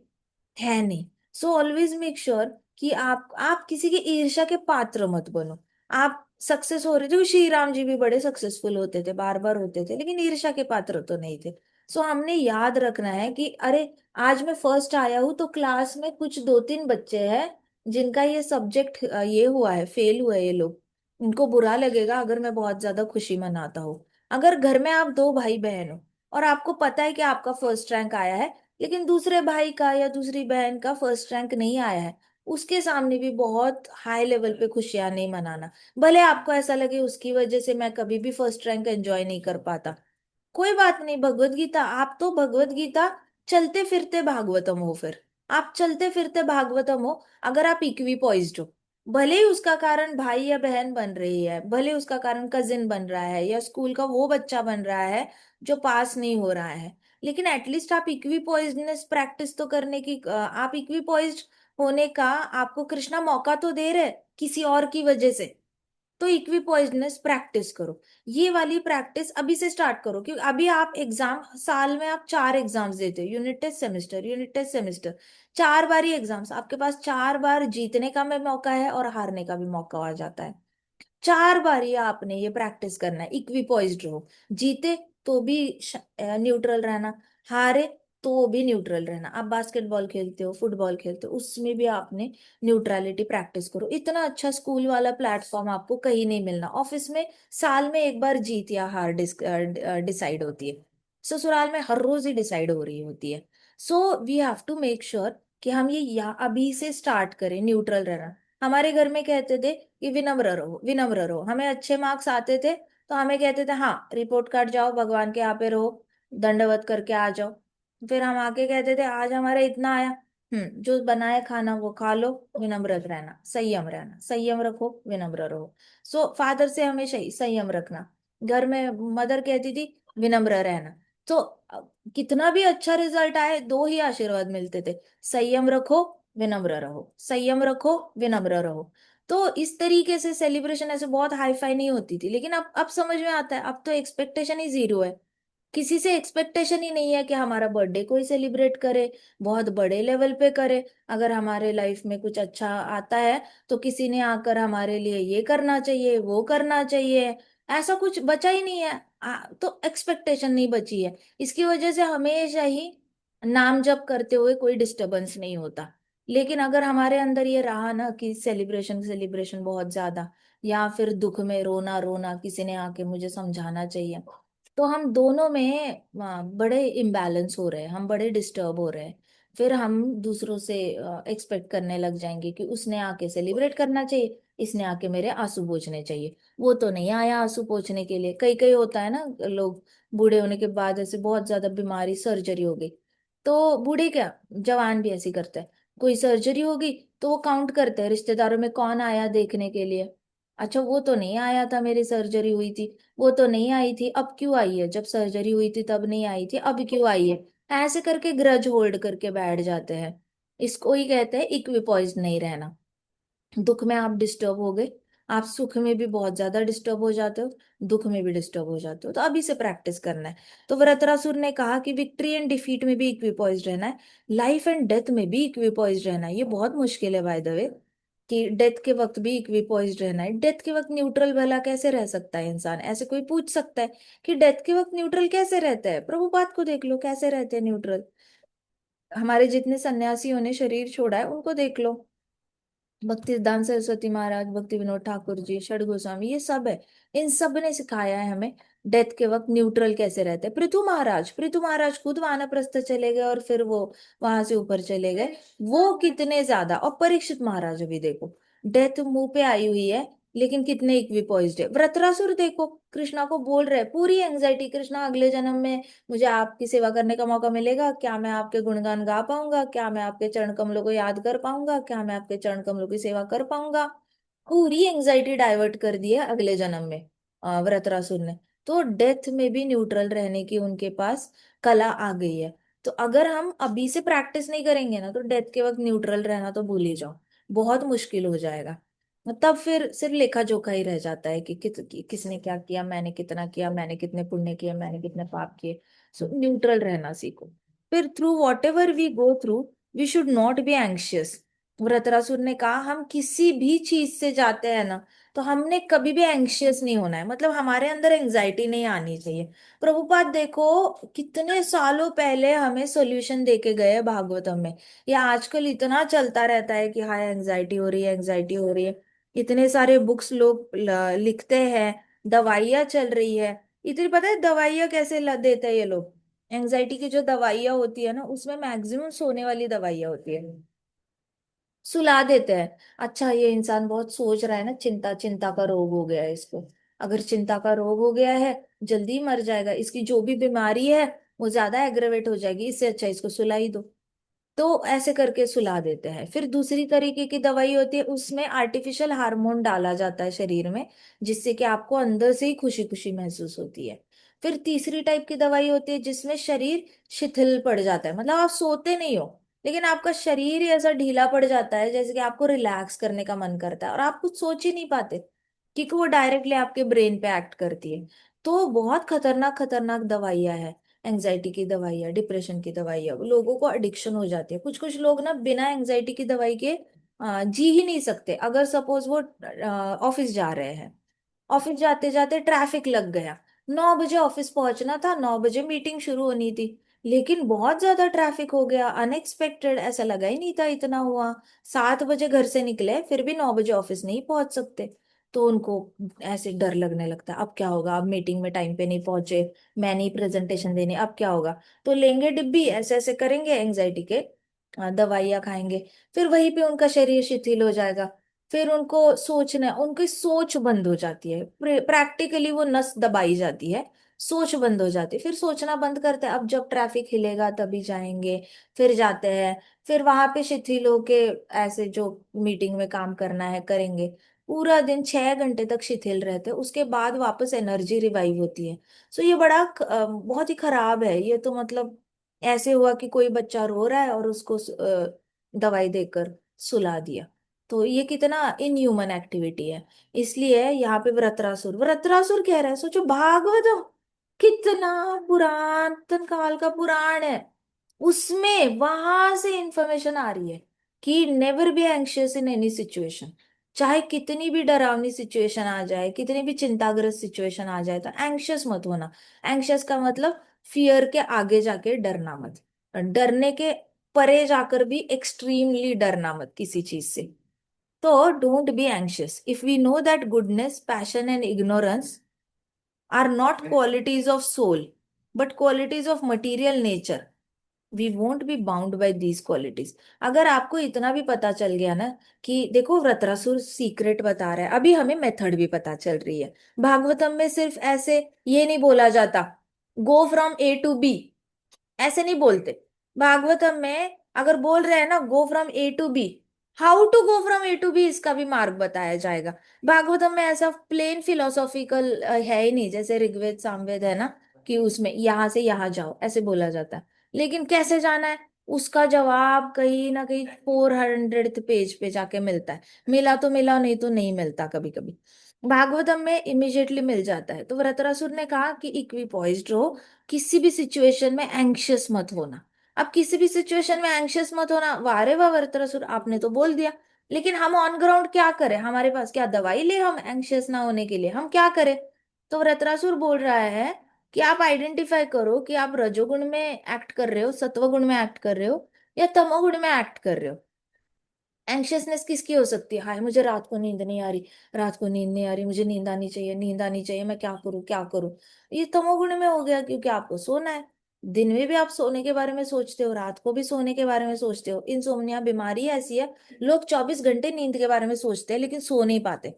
है नहीं। सो ऑलवेज मेक श्योर कि आप किसी की ईर्ष्या के पात्र मत बनो। आप सक्सेस हो रहे थे, श्री राम जी भी बड़े सक्सेसफुल होते थे, बार बार होते थे, लेकिन ईर्ष्या के पात्र तो नहीं थे। सो हमने याद रखना है कि अरे आज मैं फर्स्ट आया हूँ तो क्लास में कुछ दो तीन बच्चे हैं जिनका ये सब्जेक्ट ये हुआ है, फेल हुआ है ये लोग। उनको बुरा लगेगा अगर मैं बहुत ज्यादा खुशी मनाता हूँ। अगर घर में आप दो भाई बहन हो और आपको पता है कि आपका फर्स्ट रैंक आया है, लेकिन दूसरे भाई का या दूसरी बहन का फर्स्ट रैंक नहीं आया है, उसके सामने भी बहुत हाई लेवल पे खुशियां नहीं मनाना। भले आपको ऐसा लगे उसकी वजह से मैं कभी भी फर्स्ट रैंक एंजॉय नहीं कर पाता, कोई बात नहीं। भगवत गीता, आप तो भगवत गीता चलते फिरते भागवतम हो। फिर आप चलते फिरते भागवतम हो। अगर आप इक्वी पॉइज्ड हो, भले ही उसका कारण भाई या बहन बन रही है, भले उसका कारण कजिन बन रहा है या स्कूल का वो बच्चा बन रहा है जो पास नहीं हो रहा है, लेकिन एटलीस्ट आप इक्वी पॉइज्डनेस प्रैक्टिस तो करने की, आप इक्वी पॉइज्ड होने का आपको कृष्णा मौका तो दे रहे किसी और की वजह से। तो इक्विपॉइजनेस प्रैक्टिस करो। ये वाली प्रैक्टिस अभी से स्टार्ट करो, क्योंकि अभी आप एग्जाम, साल में आप 4 एग्जाम्स देते हो, unit test semester, unit test semester, 4 बार ही एग्जाम्स, आपके पास 4 बार जीतने का भी मौका है और हारने का भी मौका आ जाता है। 4 बार ही आपने ये प्रैक्टिस करना है, इक्विपॉइज्ड रहो। जीते तो भी न्यूट्रल रहना, हारे तो भी न्यूट्रल रहना। आप बास्केटबॉल खेलते हो, फुटबॉल खेलते हो, उसमें भी आपने न्यूट्रलिटी प्रैक्टिस करो। इतना अच्छा स्कूल वाला प्लेटफॉर्म आपको कहीं नहीं मिलना। ऑफिस में साल में एक बार जीत या हार डिसाइड होती है, ससुराल में हर रोज ही डिसाइड हो रही होती है। So we have to make sure कि हम ये या अभी से स्टार्ट करें न्यूट्रल रहना। हमारे घर में कहते थे कि विनम्र रहो, विनम्र रहो। हमें अच्छे मार्क्स आते थे तो हमें कहते थे हाँ रिपोर्ट कार्ड जाओ भगवान के यहाँ पे रहो, दंडवत करके आ जाओ। फिर हम आके कहते थे आज हमारा इतना आया, जो बनाए खाना वो खा लो, विनम्र रहना, संयम रहना, संयम रखो, विनम्र रहो। सो फादर से हमेशा ही संयम रखना। घर में मदर कहती थी विनम्र रहना। तो कितना भी अच्छा रिजल्ट आए, दो ही आशीर्वाद मिलते थे, संयम रखो, विनम्र रहो, संयम रखो, विनम्र रहो। तो इस तरीके से सेलिब्रेशन ऐसे बहुत हाई फाई नहीं होती थी, लेकिन अब समझ में आता है, अब तो एक्सपेक्टेशन ही जीरो है। किसी से एक्सपेक्टेशन ही नहीं है कि हमारा बर्थडे कोई सेलिब्रेट करे, बहुत बड़े लेवल पे करे। अगर हमारे लाइफ में कुछ अच्छा आता है तो किसी ने आकर हमारे लिए ये करना चाहिए, वो करना चाहिए, ऐसा कुछ बचा ही नहीं है। तो एक्सपेक्टेशन नहीं बची है। इसकी वजह से हमेशा ही नाम जप करते हुए कोई डिस्टरबेंस नहीं होता। लेकिन अगर हमारे अंदर ये रहा ना कि सेलिब्रेशन सेलिब्रेशन बहुत ज्यादा, या फिर दुख में रोना रोना, किसी ने आके मुझे समझाना चाहिए, तो हम दोनों में बड़े इम्बैलेंस हो रहे हैं, हम बड़े डिस्टर्ब हो रहे हैं। फिर हम दूसरों से एक्सपेक्ट करने लग जाएंगे कि उसने आके सेलिब्रेट करना चाहिए, इसने आके मेरे आंसू पोंछने चाहिए। वो तो नहीं आया आंसू पोंछने के लिए। कई कई होता है ना, लोग बूढ़े होने के बाद ऐसे बहुत ज्यादा बीमारी, सर्जरी हो गई, तो बूढ़े क्या, जवान भी ऐसी करते हैं, कोई सर्जरी होगी तो वो काउंट करते हैं रिश्तेदारों में कौन आया देखने के लिए। अच्छा वो तो नहीं आया था, मेरी सर्जरी हुई थी, वो तो नहीं आई थी, अब क्यों आई है, जब सर्जरी हुई थी तब नहीं आई थी, अब क्यों आई है। ऐसे करके ग्रज होल्ड करके बैठ जाते हैं। इसको ही कहते हैं इक्विपॉइज्ड नहीं रहना। दुख में आप डिस्टर्ब हो गए, आप सुख में भी बहुत ज्यादा डिस्टर्ब हो जाते हो, दुख में भी डिस्टर्ब हो जाते हो। तो अभी से प्रैक्टिस करना है। तो वृत्रासुर ने कहा कि विक्ट्री एंड डिफीट में भी इक्विपॉइज्ड रहना है, लाइफ एंड डेथ में भी इक्विपॉइज्ड रहना है। ये बहुत मुश्किल है बाय द वे, कि डेथ के वक्त भी इक्विपॉइज्ड रहना है। डेथ के वक्त न्यूट्रल भला कैसे रह सकता है इंसान, ऐसे कोई पूछ सकता है कि डेथ के वक्त न्यूट्रल कैसे रहता है। प्रभुपाद को देख लो कैसे रहते हैं न्यूट्रल। हमारे जितने सन्यासियों ने शरीर छोड़ा है उनको देख लो, भक्ति सिद्धांत सरस्वती महाराज, भक्ति विनोद ठाकुर जी, षड गोस्वामी, ये सब है। इन सब ने सिखाया है हमें डेथ के वक्त न्यूट्रल कैसे रहते हैं। पृथु महाराज खुद वानप्रस्थ चले गए और फिर वो वहां से ऊपर चले गए। वो कितने ज्यादा, और परीक्षित महाराज अभी देखो, डेथ मुंह पे आई हुई है लेकिन कितने इक्विपॉइज्ड है। वृत्रासुर देखो, कृष्णा को बोल रहे, पूरी एंजाइटी, कृष्णा अगले जन्म में मुझे आपकी सेवा करने का मौका मिलेगा क्या, मैं आपके गुणगान गा पाऊंगा क्या, मैं आपके चरण कमलों को याद कर पाऊंगा क्या, मैं आपके चरण कमलों की सेवा कर पाऊंगा। पूरी एंजाइटी डाइवर्ट कर दी है अगले जन्म में वृत्रासुर ने। तो डेथ में भी न्यूट्रल रहने की उनके पास कला आ गई है। तो अगर हम अभी से प्रैक्टिस नहीं करेंगे ना, तो डेथ के वक्त न्यूट्रल रहना तो भूल ही जाओ, बहुत मुश्किल हो जाएगा। तब फिर सिर्फ लेखा जोखा ही रह जाता है कि किसने क्या किया, मैंने कितना किया, मैंने कितने पुण्य किए, मैंने कितने पाप किए। सो न्यूट्रल रहना सीखो। फिर through whatever we go through, we should not be anxious. Vritrasura ने कहा हम किसी भी चीज से जाते हैं ना, तो हमने कभी भी एंग्शियस नहीं होना है, मतलब हमारे अंदर एंजाइटी नहीं आनी चाहिए। प्रभुपाद देखो, कितने सालों पहले हमें सॉल्यूशन देके गए हैं भागवतम में। ये आजकल इतना चलता रहता है कि हाँ एंजाइटी हो रही है, एंजाइटी हो रही है। इतने सारे बुक्स लोग लिखते हैं, दवाइयाँ चल रही है। इतनी पता है दवाइयाँ कैसे देते हैं ये लोग। एंजाइटी की जो दवाइयाँ होती है ना, उसमें मैक्सिमम सोने वाली दवाइयाँ होती है। सुला देते हैं। अच्छा ये इंसान बहुत सोच रहा है ना, चिंता, चिंता का रोग हो गया है इसको, अगर चिंता का रोग हो गया है जल्दी मर जाएगा, इसकी जो भी बीमारी है वो ज्यादा एग्रेवेट हो जाएगी, इससे अच्छा इसको सुला ही दो। तो ऐसे करके सुला देते हैं। फिर दूसरी तरीके की दवाई होती है, उसमें आर्टिफिशियल हार्मोन डाला जाता है शरीर में, जिससे कि आपको अंदर से ही खुशी खुशी महसूस होती है। फिर तीसरी टाइप की दवाई होती है जिसमें शरीर शिथिल पड़ जाता है, मतलब आप सोते नहीं हो लेकिन आपका शरीर ही ऐसा ढीला पड़ जाता है जैसे कि आपको रिलैक्स करने का मन करता है और आप कुछ सोच ही नहीं पाते, क्योंकि वो डायरेक्टली आपके ब्रेन पे एक्ट करती है। तो बहुत खतरनाक खतरनाक दवाइयां है। एंजाइटी की दवाइयाँ, डिप्रेशन की दवाइयाँ, लोगों को एडिक्शन हो जाती है। कुछ कुछ लोग ना बिना एंजाइटी की दवाई के जी ही नहीं सकते। अगर सपोज वो ऑफिस जा रहे हैं, ऑफिस जाते जाते ट्रैफिक लग गया, 9 बजे ऑफिस पहुंचना था, 9 बजे मीटिंग शुरू होनी थी, लेकिन बहुत ज्यादा ट्रैफिक हो गया, अनएक्सपेक्टेड, ऐसा लगा ही नहीं था इतना हुआ। 7 बजे घर से निकले फिर भी 9 बजे ऑफिस नहीं पहुंच सकते। तो उनको ऐसे डर लगने लगता है, अब क्या होगा, अब मीटिंग में टाइम पे नहीं पहुंचे, मैंने ही प्रेजेंटेशन देनी, अब क्या होगा। तो लेंगे डिब्बी, ऐसे ऐसे करेंगे, एंजाइटी के दवाइयाँ खाएंगे। फिर वहीं पे उनका शरीर शिथिल हो जाएगा। फिर उनको सोचना, उनकी सोच बंद हो जाती है, प्रैक्टिकली वो नस दबाई जाती है, सोच बंद हो जाती है, फिर सोचना बंद करते हैं। अब जब ट्रैफिक हिलेगा तभी जाएंगे, फिर जाते हैं, फिर वहां पे शिथिल होके ऐसे जो मीटिंग में काम करना है करेंगे, पूरा दिन 6 घंटे तक शिथिल रहते हैं, उसके बाद वापस एनर्जी रिवाइव होती है। सो ये बड़ा बहुत ही खराब है ये तो। मतलब ऐसे हुआ कि कोई बच्चा रो रहा है और उसको दवाई देकर सुला दिया, तो ये कितना इनह्यूमन एक्टिविटी है। इसलिए यहाँ पे वृत्रासुर, वृत्रासुर कह रहा है, सोचो भागवतम कितना पुरातन काल का पुराण है, उसमें वहां से इंफॉर्मेशन आ रही है कि never be anxious in any situation. चाहे कितनी भी डरावनी सिचुएशन आ जाए, कितनी भी चिंताग्रस्त सिचुएशन आ जाए, तो एंग्शियस मत होना। एंग्शियस का मतलब फियर के आगे जाके डरना मत, डरने के परे जाकर भी एक्सट्रीमली डरना मत किसी चीज से। तो don't be anxious. If we know that goodness, passion, and ignorance are not qualities of soul, but qualities of material nature, we won't be bound by these qualities. अगर आपको इतना भी पता चल गया ना कि देखो वृत्रासुर सीक्रेट बता रहा है, अभी हमें मेथड भी पता चल रही है। भागवतम में सिर्फ ऐसे ये नहीं बोला जाता go from A to B, ऐसे नहीं बोलते। भागवतम में अगर बोल रहे हैं ना go from A to B, how to go from A to B इसका भी मार्ग बताया जाएगा। भागवतम में ऐसा प्लेन फिलोसॉफिकल है ही नहीं, जैसे ऋग्वेद सामवेद है ना, कि उसमें यहां से यहां जाओ ऐसे बोला जाता है। लेकिन कैसे जाना है उसका जवाब कहीं ना कहीं 400 पेज पे जाके मिलता है। मिला तो मिला, नहीं तो नहीं मिलता कभी कभी। भागवतम में इमिजिएटली मिल जाता है। तो वृत्रासुर ने कहा कि इक्विपॉइज्ड रहो, किसी भी सिचुएशन में एंग्शियस मत होना। अब किसी भी सिचुएशन में एंग्शियस मत होना, वारे वाह वरतरसुर आपने तो बोल दिया, लेकिन हम ऑन ग्राउंड क्या करें? हमारे पास क्या दवाई ले हम एंग्शियस ना होने के लिए? हम क्या करें? तो वृत्रासुर बोल रहा है कि आप आइडेंटिफाई करो कि आप रजोगुण में एक्ट कर रहे हो, सत्वगुण में एक्ट कर रहे हो, या तमोगुण में एक्ट कर रहे हो। एंग्शियसनेस किसकी हो सकती है? हाय मुझे रात को नींद नहीं आ रही, रात को नींद नहीं आ रही, मुझे नींद आनी चाहिए, नींद आनी चाहिए, मैं क्या करूं क्या करूं। ये तमोगुण में हो गया, क्योंकि आपको सोना है। दिन में भी आप सोने के बारे में सोचते हो, रात को भी सोने के बारे में सोचते हो। इंसोम्निया बीमारी ऐसी है, लोग 24 घंटे नींद के बारे में सोचते हैं लेकिन सो नहीं पाते।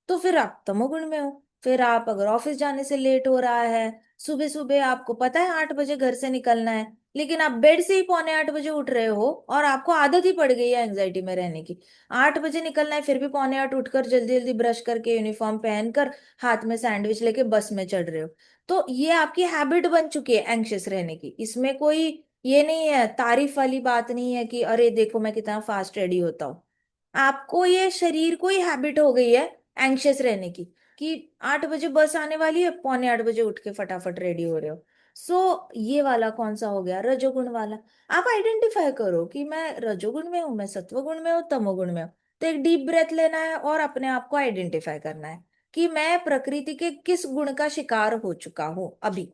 तो फिर आप तमोगुण में हो। फिर आप अगर ऑफिस जाने से लेट हो रहा है, सुबह सुबह आपको पता है 8 बजे घर से निकलना है, लेकिन आप बेड से ही पौने 8 बजे उठ रहे हो और आपको आदत ही पड़ गई है एंग्जाइटी में रहने की। 8 बजे निकलना है, फिर भी पौने 8 उठकर जल्दी जल्दी ब्रश करके यूनिफॉर्म पहनकर हाथ में सैंडविच लेके बस में चढ़ रहे हो। तो ये आपकी हैबिट बन चुकी है एंग्शियस रहने की। इसमें कोई ये नहीं है, तारीफ वाली बात नहीं है कि अरे देखो मैं कितना फास्ट रेडी होता हूँ। आपको ये शरीर को ही हैबिट हो गई है एंग्शियस रहने की, कि 8 बजे बस आने वाली है, पौने 8 बजे उठ के फटाफट रेडी हो रहे हो। ये वाला कौन सा हो गया? रजोगुण वाला। आप आइडेंटिफाई करो कि मैं रजोगुण में हूँ, मैं सत्वगुण में हूँ, तमोगुण में हूँ। तो एक डीप ब्रेथ लेना है और अपने आप को आइडेंटिफाई करना है कि मैं प्रकृति के किस गुण का शिकार हो चुका हूँ अभी।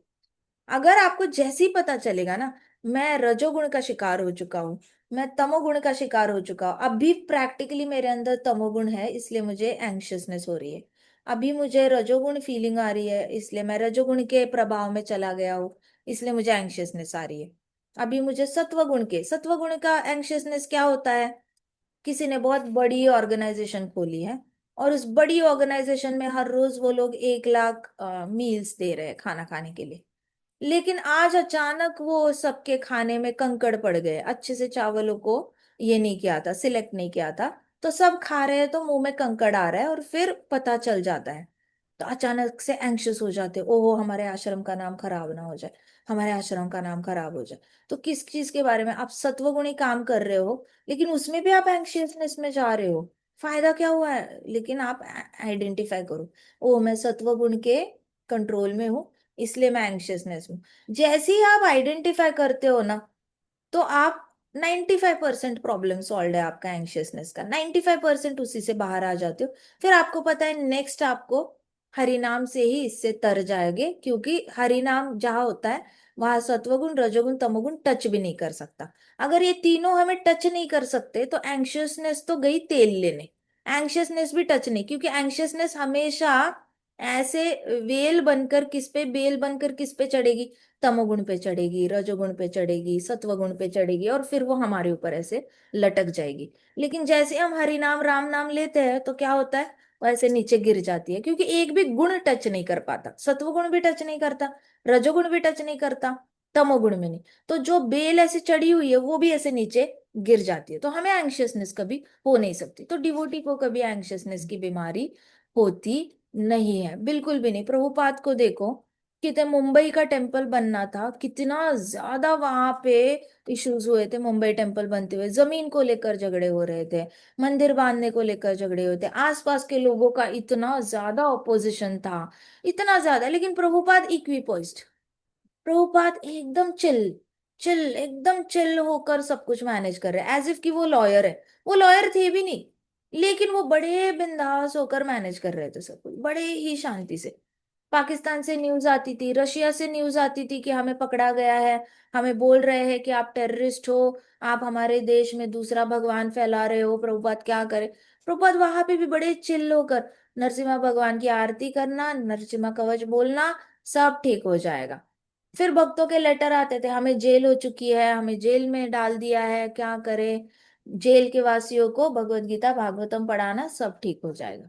अगर आपको जैसे ही पता चलेगा ना मैं रजोगुण का शिकार हो चुका हूँ, मैं तमोगुण का शिकार हो चुका हूँ, अभी प्रैक्टिकली मेरे अंदर तमोगुण है इसलिए मुझे एंग्शियसनेस हो रही है, अभी मुझे रजोगुण फीलिंग आ रही है इसलिए मैं रजोगुण के प्रभाव में चला गया हूँ, इसलिए मुझे एंग्शियसनेस आ रही है। अभी मुझे सत्वगुण का एंग्शियसनेस क्या होता है? किसी ने बहुत बड़ी ऑर्गेनाइजेशन खोली है और उस बड़ी ऑर्गेनाइजेशन में हर रोज वो लोग 1 लाख मील्स दे रहे हैं खाना खाने के लिए, लेकिन आज अचानक वो सबके खाने में कंकड़ पड़ गए, अच्छे से चावलों को ये नहीं किया था, सिलेक्ट नहीं किया था, तो सब खा रहे हैं तो मुंह में कंकड़ आ रहा है और फिर पता चल जाता है। तो अचानक से एंग्शियस हो जाते हैं, ओहो हमारे आश्रम का नाम खराब ना हो जाए, हमारे आश्रम का नाम खराब हो जाए। तो किस चीज के बारे में? आप सत्वगुणी काम कर रहे हो लेकिन उसमें भी आप एंग्शियसनेस में जा रहे हो, फायदा क्या हुआ है? लेकिन आप आइडेंटिफाई करो, ओ मैं सत्वगुण के कंट्रोल में हूँ इसलिए मैं एंग्शियसनेस हूँ। जैसे ही आप आइडेंटिफाई करते हो ना, तो आप 95% प्रॉब्लम सॉल्व है आपका एंग्शियसनेस का, 95% उसी से बाहर आ जाते हो। फिर आपको पता है नेक्स्ट आपको हरि नाम से ही इससे तर जाएंगे, क्योंकि हरि नाम जहाँ होता है वहां सत्वगुण रजोगुण तमोगुण टच भी नहीं कर सकता। अगर ये तीनों हमें टच नहीं कर सकते तो एंग्शियसनेस तो गई तेल लेने, एंग्शियसनेस भी टच नहीं, क्योंकि एंग्शियसनेस हमेशा ऐसे वेल बनकर किस पे, बेल बनकर किस पे चढ़ेगी? तमोगुण पे चढ़ेगी, रजोगुण पे चढ़ेगी, सत्वगुण पे चढ़ेगी और फिर वो हमारे ऊपर ऐसे लटक जाएगी। लेकिन जैसे हम हरि नाम राम नाम लेते हैं तो क्या होता है? वो ऐसे नीचे गिर जाती है, क्योंकि एक भी गुण टच नहीं कर पाता, सत्वगुण भी टच नहीं करता, रजोगुण भी टच नहीं करता, तमोगुण में नहीं। तो जो बेल ऐसे चढ़ी हुई है वो भी ऐसे नीचे गिर जाती है, तो हमें एंग्शियसनेस कभी हो नहीं सकती। तो डिवोटी को कभी एंग्शियसनेस की बीमारी होती नहीं है, बिल्कुल भी नहीं। प्रभुपाद को देखो, कितने मुंबई का टेम्पल बनना था, कितना ज्यादा वहां पे इश्यूज हुए थे। मुंबई टेम्पल बनते हुए जमीन को लेकर झगड़े हो रहे थे, मंदिर बांधने को लेकर झगड़े हुए थे, आसपास के लोगों का इतना ज्यादा ऑपोजिशन था, इतना ज्यादा, लेकिन प्रभुपाद इक्विपोइज्ड, प्रभुपाद एकदम चिल, चिल एकदम चिल होकर सब कुछ मैनेज कर रहे हैं, एज इफ कि वो लॉयर है। वो लॉयर थे भी नहीं, लेकिन वो बड़े बिंदास होकर मैनेज कर रहे थे सब कुछ, बड़े ही शांति से। पाकिस्तान से न्यूज आती थी, रशिया से न्यूज आती थी कि हमें पकड़ा गया है, हमें बोल रहे हैं कि आप टेररिस्ट हो, आप हमारे देश में दूसरा भगवान फैला रहे हो, प्रभुपाद क्या करे। प्रभुपाद वहां पे भी बड़े चिल्ल होकर नरसिम्हा भगवान की आरती करना, नरसिम्हा कवच बोलना, सब ठीक हो जाएगा। फिर भक्तों के लेटर आते थे, हमें जेल हो चुकी है, हमें जेल में डाल दिया है, क्या करें, जेल के वासियों को भगवत गीता भागवतम पढ़ाना, सब ठीक हो जाएगा।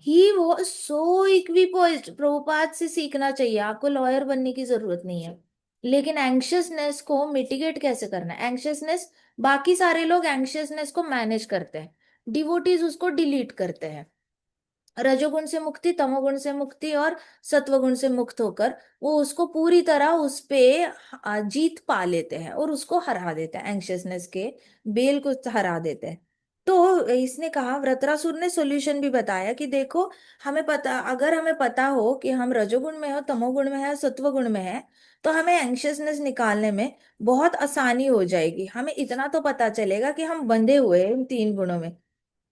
ही वो सो इक्विपोइज्ड, प्रभुपाद से सीखना चाहिए, आपको लॉयर बनने की जरूरत नहीं है। लेकिन एंग्शियसनेस को मिटिगेट कैसे करना है, एंग्शियसनेस, बाकी सारे लोग एंग्शियसनेस को मैनेज करते हैं, डिवोटीज उसको डिलीट करते हैं। रजोगुण से मुक्ति, तमोगुण से मुक्ति और सत्वगुण से मुक्त होकर वो उसको पूरी तरह उस पे जीत पा लेते हैं और उसको हरा देते हैं, एंग्शियसनेस के बेल को हरा देते हैं। तो इसने कहा, वृत्रासुर ने सॉल्यूशन भी बताया कि देखो, हमें पता, अगर हमें पता हो कि हम रजोगुण में हो, तमोगुण में है, सत्वगुण में है, तो हमें एंग्शियसनेस निकालने में बहुत आसानी हो जाएगी। हमें इतना तो पता चलेगा कि हम बंधे हुए हैं इन तीन गुणों में।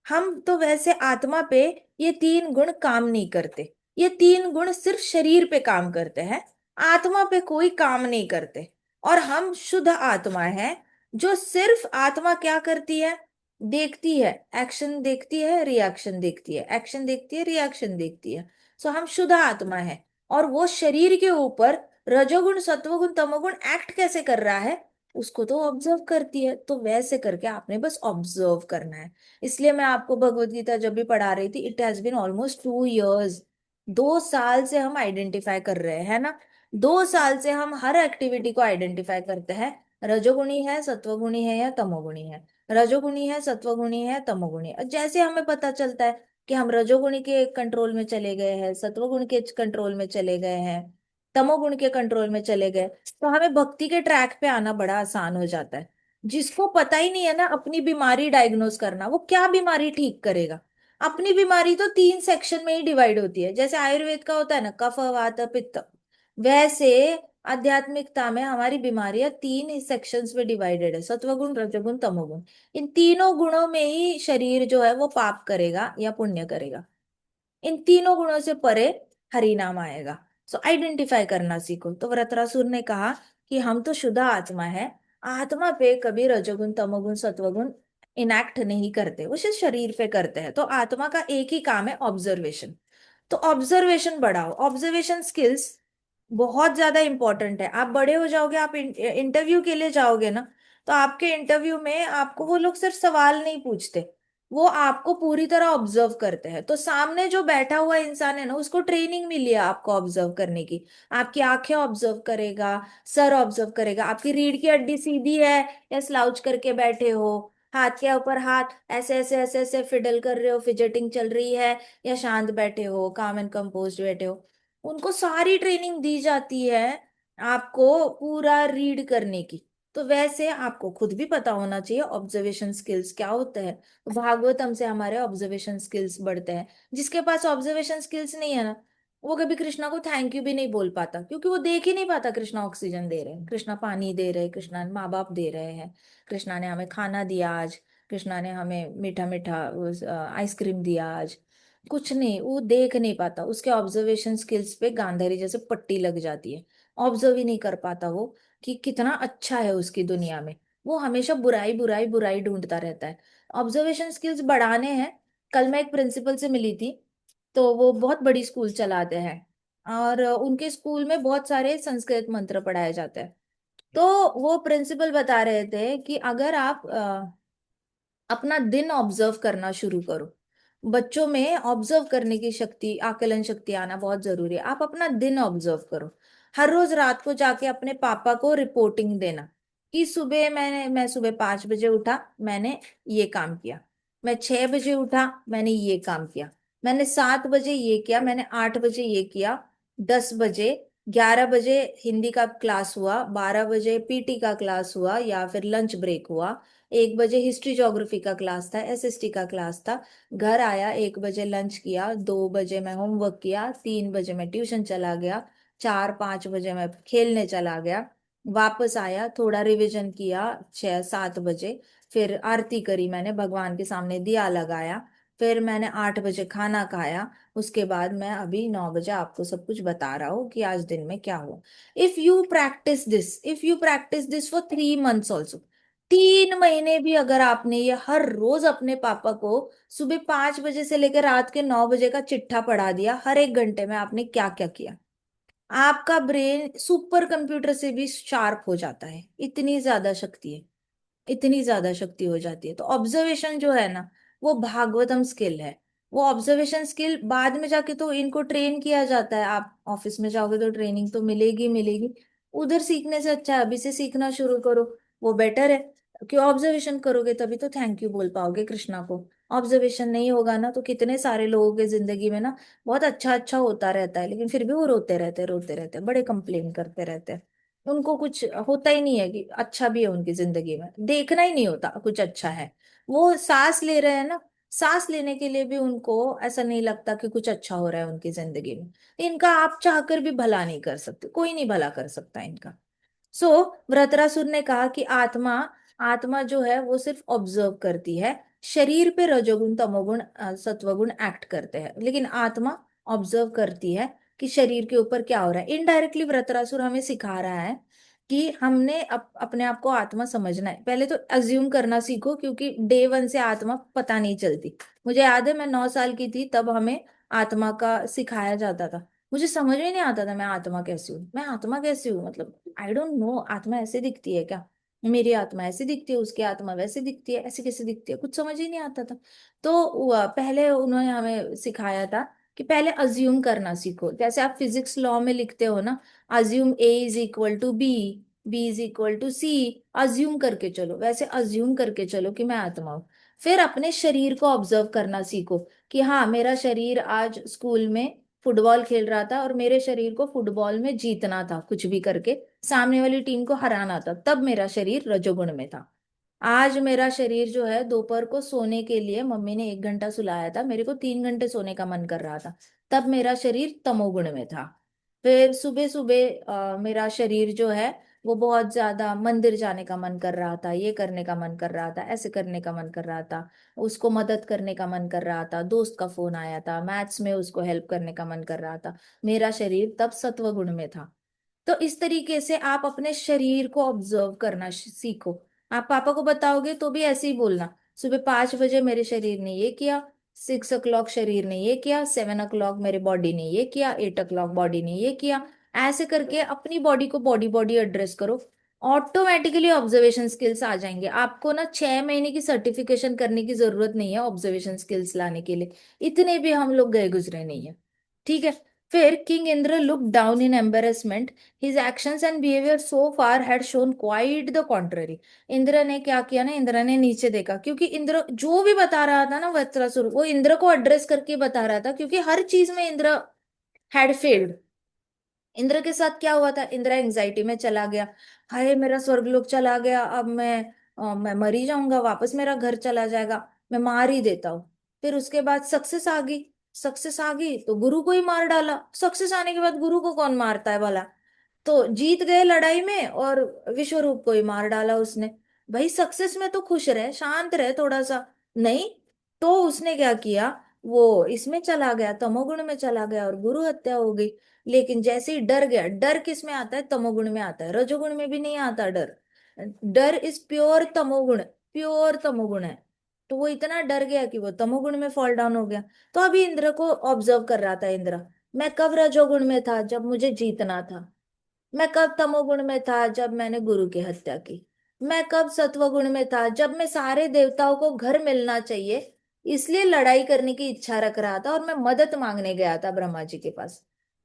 हम तो वैसे आत्मा पे ये तीन गुण काम नहीं करते, ये तीन गुण सिर्फ शरीर पे काम करते हैं, आत्मा पे कोई काम नहीं करते। और हम शुद्ध आत्मा है, जो सिर्फ आत्मा क्या करती है, देखती है, एक्शन देखती है, रिएक्शन देखती है, एक्शन देखती है, रिएक्शन देखती है। सो हम शुद्ध आत्मा है, और वो शरीर के ऊपर रजोगुण सत्वगुण तमोगुण एक्ट कैसे कर रहा है, उसको तो ऑब्जर्व करती है। तो वैसे करके आपने बस ऑब्जर्व करना है। इसलिए मैं आपको भगवत गीता जब भी पढ़ा रही थी, it has been almost 2 years, 2 साल से हम आइडेंटिफाई कर रहे हैं ना, 2 साल से हम हर एक्टिविटी को आइडेंटिफाई करते हैं, रजोगुणी है, सत्वगुणी है या तमोगुणी है, रजोगुणी है, सत्वगुणी है, तमोगुणी है। और जैसे हमें पता चलता है कि हम रजोगुणी के कंट्रोल में चले गए हैं, सत्वगुण के कंट्रोल में चले गए हैं, तमोगुण के कंट्रोल में चले गए, तो हमें भक्ति के ट्रैक पे आना बड़ा आसान हो जाता है। जिसको पता ही नहीं है ना अपनी बीमारी डायग्नोस करना, वो क्या बीमारी ठीक करेगा। अपनी बीमारी तो 3 सेक्शन में ही डिवाइड होती है, जैसे आयुर्वेद का होता है ना, कफ वात पित्त, वैसे आध्यात्मिकता में हमारी बीमारियां 3 सेक्शंस में डिवाइडेड है, सत्वगुण रजोगुण तमोगुण। इन तीनों गुणों में ही शरीर जो है वो पाप करेगा या पुण्य करेगा, इन तीनों गुणों से परे हरि नाम आएगा। सो आइडेंटिफाई करना सीखो। तो वृत्रासुर ने कहा कि हम तो शुद्ध आत्मा है, आत्मा पे कभी रजोगुण तमोगुण सत्वगुण इनैक्ट नहीं करते, वो सिर्फ शरीर पे करते हैं। तो आत्मा का एक ही काम है, ऑब्जर्वेशन। तो ऑब्जर्वेशन बढ़ाओ, ऑब्जर्वेशन स्किल्स बहुत ज्यादा इंपॉर्टेंट है। आप बड़े हो जाओगे, आप इंटरव्यू के लिए जाओगे ना, तो आपके इंटरव्यू में आपको वो लोग सिर्फ सवाल नहीं पूछते, वो आपको पूरी तरह ऑब्जर्व करते हैं। तो सामने जो बैठा हुआ इंसान है ना, उसको ट्रेनिंग मिली है आपको ऑब्जर्व करने की। आपकी आंखें ऑब्जर्व करेगा, सर ऑब्जर्व करेगा, आपकी रीढ़ की हड्डी सीधी है या स्लाउच करके बैठे हो, हाथ के ऊपर हाथ ऐसे ऐसे ऐसे ऐसे फिडल कर रहे हो, फिजेटिंग चल रही है, या शांत बैठे हो, काम एंड कंपोज बैठे हो। उनको सारी ट्रेनिंग दी जाती है आपको पूरा रीड करने की। तो वैसे आपको खुद भी पता होना चाहिए ऑब्जर्वेशन स्किल्स क्या होता है। भागवतम से हमारे ऑब्जर्वेशन स्किल्स बढ़ते हैं। जिसके पास ऑब्जर्वेशन स्किल्स नहीं है ना, वो कभी कृष्णा को थैंक यू भी नहीं बोल पाता, क्योंकि वो देख ही नहीं पाता कृष्णा ऑक्सीजन दे रहे हैं, कृष्णा पानी दे रहे हैं, कृष्णा माँ बाप दे रहे हैं, कृष्णा ने हमें खाना दिया आज, कृष्णा ने हमें मीठा मीठा आइसक्रीम दिया आज। कुछ नहीं, वो देख नहीं पाता, उसके ऑब्जर्वेशन स्किल्स पे गांधारी जैसे पट्टी लग जाती है। ऑब्जर्व ही नहीं कर पाता वो कि कितना अच्छा है उसकी दुनिया में। वो हमेशा बुराई बुराई बुराई ढूंढता रहता है। ऑब्जर्वेशन स्किल्स बढ़ाने हैं। कल मैं एक प्रिंसिपल से मिली थी, तो वो बहुत बड़ी स्कूल चलाते हैं, और उनके स्कूल में बहुत सारे संस्कृत मंत्र पढ़ाए जाते हैं। तो वो प्रिंसिपल बता रहे थे कि अगर आप अपना दिन ऑब्जर्व करना शुरू करो, बच्चों में ऑब्जर्व करने की शक्ति, आकलन शक्ति आना बहुत जरूरी है। आप अपना दिन ऑब्जर्व करो। हर रोज रात को जाके अपने पापा को रिपोर्टिंग देना कि सुबह मैं सुबह 5 बजे उठा, मैंने ये काम किया। मैं 6 बजे उठा, मैंने ये काम किया। मैंने 7 बजे ये किया, मैंने 8 बजे ये किया। 10 बजे, 11 बजे हिंदी का क्लास हुआ, 12 बजे पीटी का क्लास हुआ या फिर लंच ब्रेक हुआ, 1 बजे हिस्ट्री ज्योग्राफी का क्लास था, एसएसटी का क्लास था। घर आया, 1 बजे लंच किया, 2 बजे मैं होमवर्क किया, 3 बजे मैं ट्यूशन चला गया, 4-5 बजे मैं खेलने चला गया। वापस आया, थोड़ा रिवीजन किया, 6-7 बजे। फिर आरती करी मैंने, भगवान के सामने दिया लगाया। फिर मैंने 8 बजे खाना खाया। उसके बाद मैं अभी 9 बजे आपको सब कुछ बता रहा हूँ कि आज दिन में क्या हुआ। If you practice this for 3 months also, 3 महीने भी अगर आपने ये हर रोज अपने पापा को सुबह 5 बजे से लेकर रात के 9 बजे का चिट्ठा पढ़ा दिया, हर एक घंटे में आपने क्या क्या किया, आपका ब्रेन सुपर कंप्यूटर से भी शार्प हो जाता है। इतनी ज्यादा शक्ति है, इतनी ज्यादा शक्ति हो जाती है। तो ऑब्जर्वेशन जो है ना, वो भागवतम स्किल है। वो ऑब्जर्वेशन स्किल बाद में जाके तो इनको ट्रेन किया जाता है। आप ऑफिस में जाओगे तो ट्रेनिंग तो मिलेगी मिलेगी। उधर सीखने से अच्छा है अभी से सीखना शुरू करो, वो बेटर है। क्यों, ऑब्जर्वेशन करोगे तभी तो थैंक यू बोल पाओगे कृष्णा को। ऑब्जर्वेशन नहीं होगा ना तो कितने सारे लोगों के जिंदगी में ना बहुत अच्छा अच्छा होता रहता है, लेकिन फिर भी वो रोते रहते, बड़े कंप्लेन करते रहते हैं। उनको कुछ होता ही नहीं है कि अच्छा भी है उनकी जिंदगी में, देखना ही नहीं होता कुछ अच्छा है। वो सांस ले रहे हैं ना, सांस लेने के लिए भी उनको ऐसा नहीं लगता कि कुछ अच्छा हो रहा है उनकी जिंदगी में। इनका आप चाहकर भी भला नहीं कर सकते, कोई नहीं भला कर सकता इनका। सो वृत्रासुर ने कहा कि आत्मा, आत्मा जो है वो सिर्फ ऑब्जर्व करती है। शरीर पे रजोगुण तमोगुण सत्वगुण एक्ट करते हैं, लेकिन आत्मा ऑब्जर्व करती है कि शरीर के ऊपर क्या हो रहा है। इनडायरेक्टली वृत्रासुर हमें सिखा रहा है कि हमने अपने आप को आत्मा समझना है। पहले तो अज्यूम करना सीखो, क्योंकि डे वन से आत्मा पता नहीं चलती। मुझे याद है मैं 9 साल की थी तब हमें आत्मा का सिखाया जाता था। मुझे समझ में नहीं आता था मैं आत्मा कैसी हूँ, मैं आत्मा कैसी हूँ, मतलब आई डोंट नो, आत्मा ऐसे दिखती है क्या, मेरी आत्मा ऐसी दिखती है, उसकी आत्मा वैसे दिखती है, ऐसे कैसे दिखती है, कुछ समझ ही नहीं आता था। तो पहले उन्होंने हमें सिखाया था कि पहले अज्यूम करना सीखो। जैसे आप फिजिक्स लॉ में लिखते हो ना, assume A is equal to B, B is equal to C, assume करके चलो, वैसे अज्यूम करके चलो कि मैं आत्मा हूँ। फिर अपने शरीर को ऑब्जर्व करना सीखो कि हाँ, मेरा शरीर आज स्कूल में फुटबॉल खेल रहा था और मेरे शरीर को फुटबॉल में जीतना था, कुछ भी करके सामने वाली टीम को हराना था, तब मेरा शरीर रजोगुण में था। आज मेरा शरीर जो है, दोपहर को सोने के लिए मम्मी ने 1 घंटा सुलाया था, मेरे को 3 घंटे सोने का मन कर रहा था, तब मेरा शरीर तमोगुण में था। फिर सुबह सुबह मेरा शरीर जो है वो बहुत ज्यादा मंदिर जाने का मन कर रहा था, ये करने का मन कर रहा था, ऐसे करने का मन कर रहा था, उसको मदद करने का मन कर रहा था, दोस्त का फोन आया था, मैथ्स में उसको हेल्प करने का मन कर रहा था। मेरा शरीर तब सत्व गुण में था। तो इस तरीके से आप अपने शरीर को ऑब्जर्व करना सीखो। आप पापा को बताओगे तो भी ऐसे ही बोलना, सुबह 5 बजे मेरे शरीर ने ये किया, 6 o'clock शरीर ने ये किया, 7 o'clock मेरे बॉडी ने ये किया, 8 o'clock बॉडी ने ये किया। ऐसे करके अपनी बॉडी को बॉडी बॉडी एड्रेस करो। ऑटोमेटिकली ऑब्जर्वेशन स्किल्स आ जाएंगे आपको ना। 6 महीने की सर्टिफिकेशन करने की जरूरत नहीं है ऑब्जर्वेशन स्किल्स लाने के लिए, इतने भी हम लोग गए गुजरे नहीं है। ठीक है। फिर king Indra look down in embarrassment, his actions and behaviour so far had shown quite the contrary. Indra ने क्या किया ना, इंद्र ने नीचे देखा, क्योंकि इंद्र जो भी बता रहा था ना वृत्रासुर, वो इंद्र को एड्रेस करके बता रहा था, क्योंकि हर चीज में इंद्र हैड फेल्ड। इंद्र के साथ क्या हुआ था, इंद्र एंजाइटी में चला गया, हाय मेरा स्वर्गलोक चला गया, अब मैं मर ही जाऊंगा, वापस मेरा घर चला जाएगा, मैं मार ही देता हूँ। फिर उसके बाद सक्सेस आ गई, सक्सेस आ गई तो गुरु को ही मार डाला। सक्सेस आने के बाद गुरु को कौन मारता है भला। तो जीत गए लड़ाई में और विश्वरूप को ही मार डाला उसने। भाई सक्सेस में तो खुश रहे, शांत रहे थोड़ा सा। नहीं, तो उसने क्या किया, वो इसमें चला गया, तमोगुण में चला गया और गुरु हत्या हो गई। लेकिन जैसे ही डर गया, डर किस में आता है, तमोगुण में आता है, रजोगुण में भी नहीं आता डर। डर इज प्योर तमोगुण, प्योर तमोगुण है। तो वो इतना डर गया कि वो तमोगुण में फॉल डाउन हो गया। तो अभी इंद्र को ऑब्जर्व कर रहा था इंद्र, मैं कब रजोगुण में था जब मुझे जीतना था, मैं कब तमोगुण में था जब मैंने गुरु की हत्या की, मैं कब सत्वगुण में था जब मैं सारे देवताओं को घर मिलना चाहिए इसलिए लड़ाई करने की इच्छा रख रहा था और मैं मदद मांगने गया था ब्रह्मा जी के पास।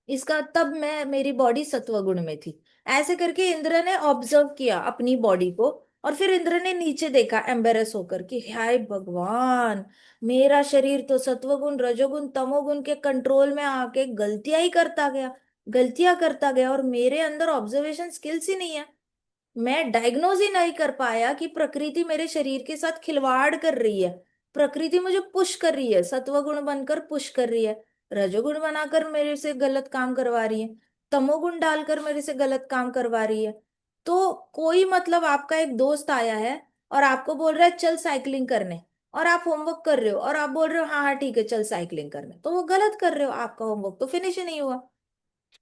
इसका तब मैं मेरी बॉडी सत्वगुण में थी। ऐसे करके इंद्र ने ऑब्जर्व किया अपनी बॉडी को। और फिर इंद्र ने नीचे देखा एम्बेरस होकर कि हाय भगवान, मेरा शरीर तो सत्वगुण रजोगुण तमोगुण के कंट्रोल में आके गलतियां ही करता गया, गलतियां करता गया, और मेरे अंदर ऑब्जर्वेशन स्किल्स ही नहीं है। मैं डायग्नोज ही नहीं कर पाया कि प्रकृति मेरे शरीर के साथ खिलवाड़ कर रही है। प्रकृति मुझे पुश कर रही है, सत्वगुण बनकर पुश कर रही है, रजोगुण बनाकर मेरे से गलत काम करवा रही है, तमोगुण डालकर मेरे से गलत काम करवा रही है। तो कोई मतलब आपका एक दोस्त आया है और आपको बोल रहा है चल साइकिलिंग करने, और आप होमवर्क कर रहे हो और आप बोल रहे हो हाँ हाँ ठीक है चल साइकिलिंग करने, तो वो गलत कर रहे हो, आपका होमवर्क तो फिनिश ही नहीं हुआ।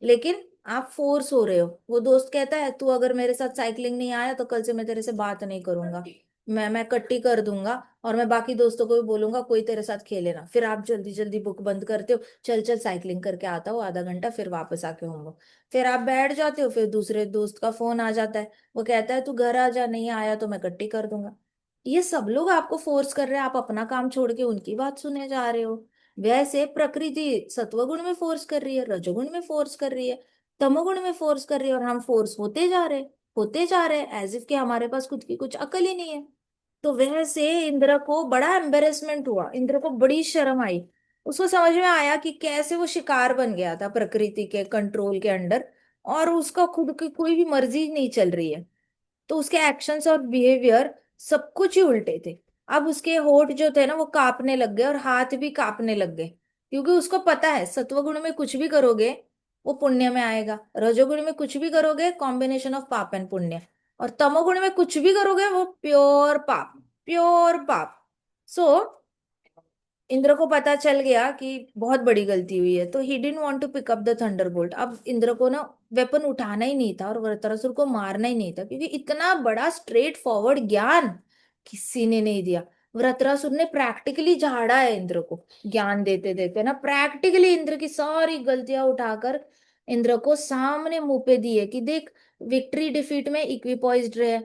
लेकिन आप फोर्स हो रहे हो। वो दोस्त कहता है तू अगर मेरे साथ साइकिलिंग नहीं आया तो कल से मैं तेरे से बात नहीं करूंगा, मैं कट्टी कर दूंगा, और मैं बाकी दोस्तों को भी बोलूंगा कोई तेरे साथ खेले ना। फिर आप जल्दी जल्दी बुक बंद करते हो, चल चल साइकिलिंग करके आता हो आधा घंटा, फिर वापस आके होमवर्क। फिर आप बैठ जाते हो, फिर दूसरे दोस्त का फोन आ जाता है, वो कहता है तू घर आ जा, नहीं आया तो मैं कट्टी कर दूंगा। ये सब लोग आपको फोर्स कर रहे हैं, आप अपना काम छोड़ के उनकी बात सुने जा रहे हो। वैसे प्रकृति सत्वगुण में फोर्स कर रही है, रजोगुण में फोर्स कर रही है, तमोगुण में फोर्स कर रही है, और हम फोर्स होते जा रहे हैं एज इफ कि हमारे पास खुद की कुछ अकल ही नहीं है। तो वैसे इंद्र को बड़ा एम्बेरसमेंट हुआ, इंद्र को बड़ी शर्म आई। उसको समझ में आया कि कैसे वो शिकार बन गया था प्रकृति के कंट्रोल के अंडर, और उसका खुद की कोई भी मर्जी नहीं चल रही है। तो उसके एक्शंस और बिहेवियर सब कुछ ही उल्टे थे। अब उसके होठ जो थे ना वो कांपने लग गए और हाथ भी कांपने लग गए, क्योंकि उसको पता है सत्वगुण में कुछ भी करोगे वो पुण्य में आएगा, रजोगुण में कुछ भी करोगे कॉम्बिनेशन ऑफ पाप एंड पुण्य, और तमोगुण में कुछ भी करोगे वो प्योर पाप, प्योर पाप। सो इंद्र को पता चल गया कि बहुत बड़ी गलती हुई है, तो he didn't want to pick up the thunderbolt. अब इंद्र को ना वेपन उठाना ही नहीं था और वृत्रासुर को मारना ही नहीं था, क्योंकि इतना बड़ा स्ट्रेट फॉरवर्ड ज्ञान किसी ने नहीं दिया। वृत्रासुर ने प्रैक्टिकली झाड़ा है इंद्र को, ज्ञान देते देते ना प्रैक्टिकली इंद्र की सारी गलतियां उठाकर इंद्र को सामने मुंह पे दी है कि देख, विक्ट्री डिफीट में इक्विपॉइज्ड रहे,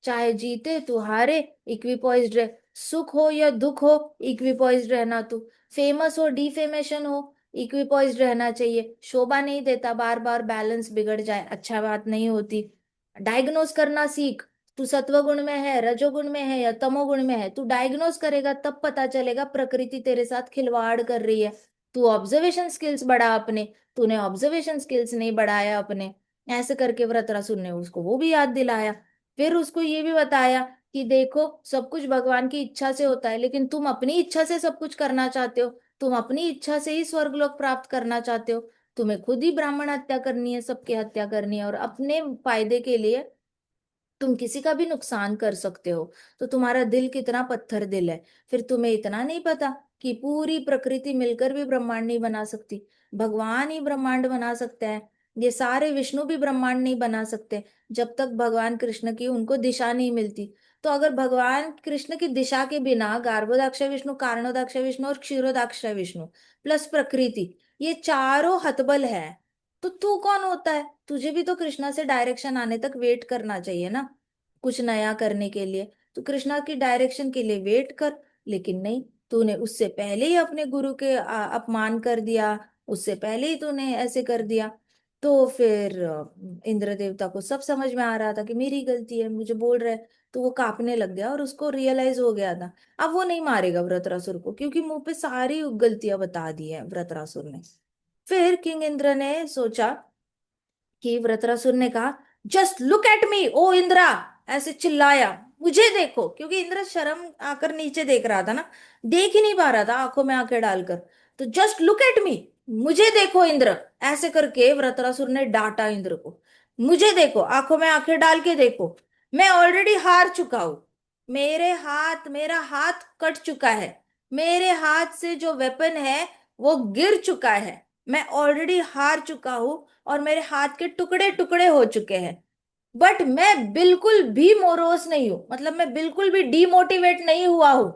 चाहे जीते तू हारे इक्विपॉइज्ड रहे, सुख हो या दुख हो इक्विपॉइज्ड रहना तू, फेमस हो डिफेमेशन हो इक्विपॉइज्ड रहना चाहिए, शोभा नहीं देता बार बार बैलेंस बिगड़ जाए अच्छा बात नहीं होती। डायग्नोज करना सीख, तू सत्वगुण में है रजोगुण में है या तमोगुण में है, तू डायग्नोज करेगा तब पता चलेगा प्रकृति तेरे साथ खिलवाड़ कर रही है। तू ऑब्जर्वेशन स्किल्स बढ़ा अपने, तूने ऑब्जर्वेशन स्किल्स नहीं बढ़ाया अपने। ऐसे करके वृत्रासुर ने उसको वो भी याद दिलाया। फिर उसको ये भी बताया कि देखो सब कुछ भगवान की इच्छा से होता है, लेकिन तुम अपनी इच्छा से सब कुछ करना चाहते हो, तुम अपनी इच्छा से ही स्वर्गलोक प्राप्त करना चाहते हो, तुम्हें खुद ही ब्राह्मण हत्या करनी है, सबकी हत्या करनी है, और अपने फायदे के लिए तुम किसी का भी नुकसान कर सकते हो। तो तुम्हारा दिल कितना पत्थर दिल है। फिर तुम्हें इतना नहीं पता कि पूरी प्रकृति मिलकर भी ब्रह्मांड नहीं बना सकती, भगवान ही ब्रह्मांड बना सकता है। ये सारे विष्णु भी ब्रह्मांड नहीं बना सकते जब तक भगवान कृष्ण की उनको दिशा नहीं मिलती। तो अगर भगवान कृष्ण की दिशा के बिना गार्भोदाक्ष विष्णु, कारणोदाक्ष विष्णु और क्षीरोदाक्ष विष्णु प्लस प्रकृति, ये चारों हतबल है, तो तू कौन होता है? तुझे भी तो कृष्णा से डायरेक्शन आने तक वेट करना चाहिए ना, कुछ नया करने के लिए। तो कृष्णा की डायरेक्शन के लिए वेट कर। लेकिन नहीं, तूने उससे पहले ही अपने गुरु के अपमान कर दिया, उससे पहले ही तूने ऐसे कर दिया। तो फिर इंद्र देवता को सब समझ में आ रहा था कि मेरी गलती है, मुझे बोल रहा है। तो वो कांपने लग गया और उसको रियलाइज हो गया था। अब वो नहीं मारेगा वृत्रासुर को, क्योंकि मुंह पे सारी गलतियां बता दी है वृत्रासुर ने। फिर किंग इंद्र ने सोचा कि वृत्रासुर ने कहा जस्ट लुक एट मी ओ इंद्रा, ऐसे चिल्लाया, मुझे देखो, क्योंकि इंद्र शर्म आकर नीचे देख रहा था ना, देख ही नहीं पा रहा था आंखों में आंखें डालकर। तो जस्ट लुक एट मी, मुझे देखो इंद्र, ऐसे करके वृत्रासुर ने डांटा इंद्र को। मुझे देखो, आंखों में आंखें डाल के देखो, मैं ऑलरेडी हार चुका हूं, मेरा हाथ कट चुका है, मेरे हाथ से जो वेपन है वो गिर चुका है, मैं ऑलरेडी हार चुका हूं, और मेरे हाथ के टुकड़े टुकड़े हो चुके हैं। बट मैं बिल्कुल भी मोरोस नहीं हूं, मतलब मैं बिल्कुल भी डीमोटिवेट नहीं हुआ हूं।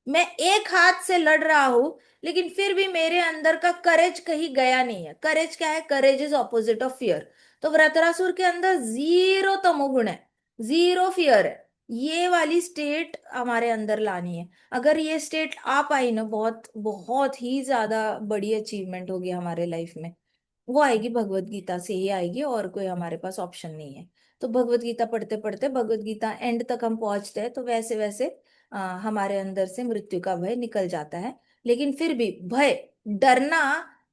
मैं एक हाथ से लड़ रहा हूं, लेकिन फिर भी मेरे अंदर का करेज कहीं गया नहीं है। करेज क्या है? Courage is opposite of fear. तो वृत्रासुर के अंदर जीरो तमोगुण है, जीरो फियर है, ये वाली स्टेट हमारे अंदर लानी है। अगर ये स्टेट आ पाई ना, बहुत बहुत ही ज्यादा बड़ी अचीवमेंट होगी हमारे लाइफ में। वो आएगी भगवत गीता से ही आएगी, और कोई हमारे पास ऑप्शन नहीं है। तो भगवत गीता पढ़ते पढ़ते भगवत गीता एंड तक हम पहुंचते हैं, तो वैसे वैसे हमारे अंदर से मृत्यु का भय निकल जाता है। लेकिन फिर भी भय, डरना,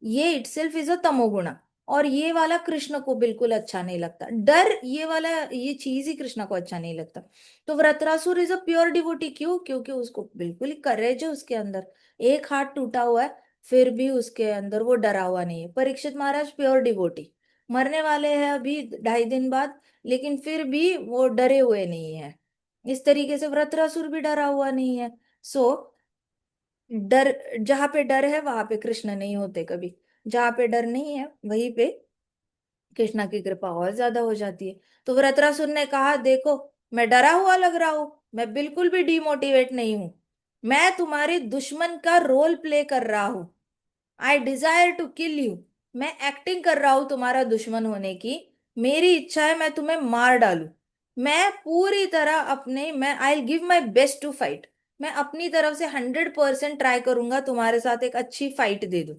ये इटसेल्फ इज अ तमोगुण। और ये वाला कृष्ण को बिल्कुल अच्छा नहीं लगता, डर ये वाला, ये चीज ही कृष्ण को अच्छा नहीं लगता। तो Vritrasura is a pure devotee, क्यों? क्योंकि उसको बिल्कुल ही करेज है उसके अंदर। एक हाथ टूटा हुआ है, फिर भी उसके अंदर वो डरा हुआ नहीं है। परीक्षित महाराज प्योर डिवोटी, मरने वाले हैं अभी 2.5 दिन बाद, लेकिन फिर भी वो डरे हुए नहीं है। इस तरीके से वृत्रासुर भी डरा हुआ नहीं है। सो डर, जहां पे डर है वहां पे कृष्ण नहीं होते कभी। जहां पे डर नहीं है वहीं पे कृष्णा की कृपा और ज्यादा हो जाती है। तो वृत्रासुर ने कहा, देखो मैं डरा हुआ लग रहा हूं, मैं बिल्कुल भी डिमोटिवेट नहीं हूं, मैं तुम्हारे दुश्मन का रोल प्ले कर रहा हूं। I desire to kill you, मैं एक्टिंग कर रहा हूं तुम्हारा दुश्मन होने की। मेरी इच्छा है मैं तुम्हें मार डालूं। मैं पूरी तरह अपने, मैं I give my best to fight, मैं अपनी तरफ से 100% ट्राई करूंगा तुम्हारे साथ एक अच्छी फाइट दे दूं।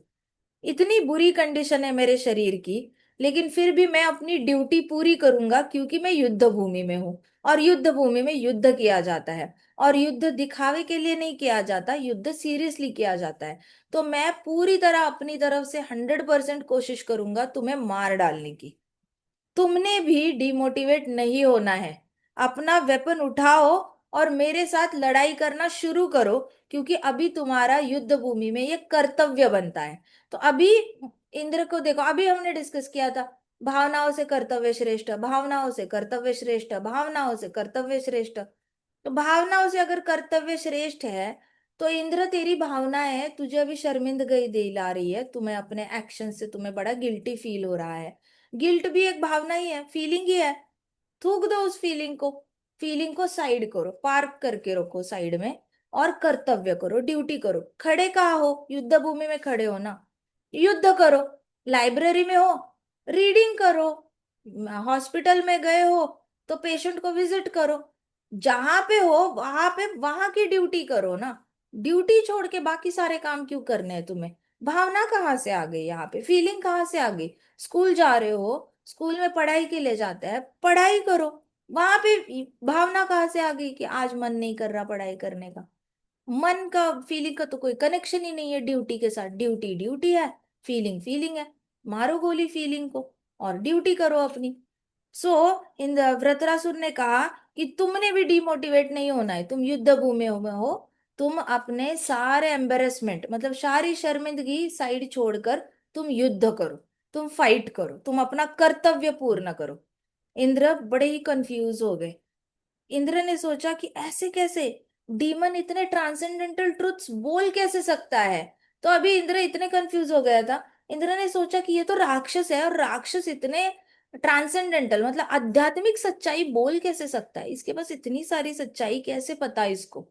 इतनी बुरी कंडीशन है मेरे शरीर की, लेकिन फिर भी मैं अपनी ड्यूटी पूरी करूंगा, क्योंकि मैं युद्ध भूमि में हूँ। और युद्ध भूमि में युद्ध किया जाता है, और युद्ध दिखावे के लिए नहीं किया जाता, युद्ध सीरियसली किया जाता है। तो मैं पूरी तरह अपनी तरफ से 100% कोशिश करूंगा तुम्हें मार डालने की। तुमने भी डिमोटिवेट नहीं होना है, अपना वेपन उठाओ और मेरे साथ लड़ाई करना शुरू करो, क्योंकि अभी तुम्हारा युद्ध भूमि में ये कर्तव्य बनता है। तो अभी इंद्र को देखो, अभी हमने डिस्कस किया था, भावनाओं से कर्तव्य श्रेष्ठ, भावनाओं से कर्तव्य श्रेष्ठ, भावनाओं से कर्तव्य श्रेष्ठ। तो भावनाओं से अगर कर्तव्य श्रेष्ठ है, तो इंद्र तेरी भावना है, तुझे अभी शर्मिंदगी दिला रही है, तुम्हें अपने एक्शन से तुम्हें बड़ा गिल्टी फील हो रहा है। गिल्ट भी एक भावना ही है, फीलिंग ही है। थूक दो उस फीलिंग को, फीलिंग को साइड करो, पार्क करके रखो साइड में, और कर्तव्य करो, ड्यूटी करो। खड़े कहाँ हो? युद्ध भूमि में खड़े हो ना, युद्ध करो। लाइब्रेरी में हो, रीडिंग करो। हॉस्पिटल में गए हो, तो पेशेंट को विजिट करो। जहां पे हो वहां पे वहां की ड्यूटी करो ना। ड्यूटी छोड़ के बाकी सारे काम क्यों करने हैं तुम्हें? भावना कहाँ से आ गई यहाँ पे? फीलिंग कहाँ से आ गई? स्कूल जा रहे हो, स्कूल में पढ़ाई के लिए जाते हैं, पढ़ाई करो। वहां पे भावना कहाँ से आ गई कि आज मन नहीं कर रहा पढ़ाई करने का? मन का फीलिंग का तो कोई कनेक्शन ही नहीं है ड्यूटी के साथ। ड्यूटी ड्यूटी है, फीलिंग फीलिंग है। मारो गोली फीलिंग को, और ड्यूटी करो अपनी। सो इन वृत्रासुर ने कहा कि तुमने भी डिमोटिवेट नहीं होना है, तुम युद्ध भूमि में हो। तुम अपने सारे एम्बेरसमेंट, मतलब सारी शर्मिंदगी साइड छोड़कर तुम युद्ध करो, तुम फाइट करो, तुम अपना कर्तव्य पूर्ण करो। इंद्र बड़े ही कंफ्यूज हो गए। इंद्र ने सोचा कि ऐसे कैसे, डीमन इतने ट्रांसेंडेंटल ट्रुथ्स बोल कैसे सकता है? तो अभी इंद्र इतने कंफ्यूज हो गया था। इंद्र ने सोचा कि ये तो राक्षस है, और राक्षस इतने ट्रांसेंडेंटल मतलब आध्यात्मिक सच्चाई बोल कैसे सकता है? इसके पास इतनी सारी सच्चाई कैसे पता है इसको?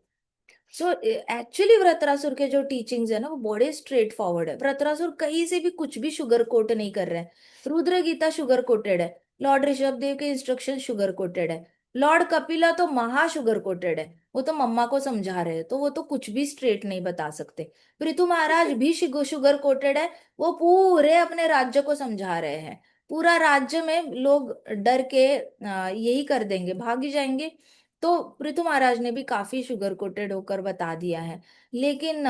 सो एक्चुअली वृत्रासुर के जो टीचिंग्स है ना, वो बड़े स्ट्रेट फॉरवर्ड है। वृत्रासुर कहीं से भी कुछ भी शुगर कोट नहीं कर रहे हैं। रुद्र गीता शुगर कोटेड है, लॉर्ड ऋषभ देव के इंस्ट्रक्शन शुगर कोटेड है, लॉर्ड कपिला तो महा शुगर कोटेड है, वो तो मम्मा को समझा रहे हैं, तो वो तो कुछ भी स्ट्रेट नहीं बता सकते। पृथु महाराज भी शुगर कोटेड है, वो पूरे अपने राज्य को समझा रहे हैं। पूरा राज्य में लोग डर के यही कर देंगे, भाग ही जाएंगे। तो पृथु महाराज ने भी काफी शुगर कोटेड होकर बता दिया है। लेकिन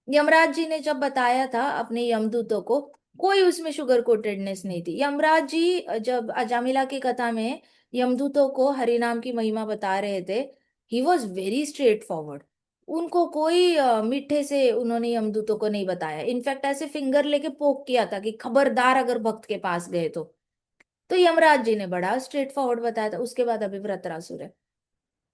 यमराज जी ने जब बताया था अपने यमदूतों को, कोई उसमें शुगर कोटेडनेस नहीं थी। यमराज जी जब अजामिला की कथा में यमदूतों को हरिनाम की महिमा बता रहे थे, he was very straight forward. उनको कोई मीठे से उन्होंने यमदूतों को नहीं बताया। इनफैक्ट ऐसे फिंगर लेके पोक किया था कि खबरदार अगर भक्त के पास गए तो यमराज जी ने बड़ा स्ट्रेट फॉरवर्ड बताया था। उसके बाद अभी वृत्रासुर है।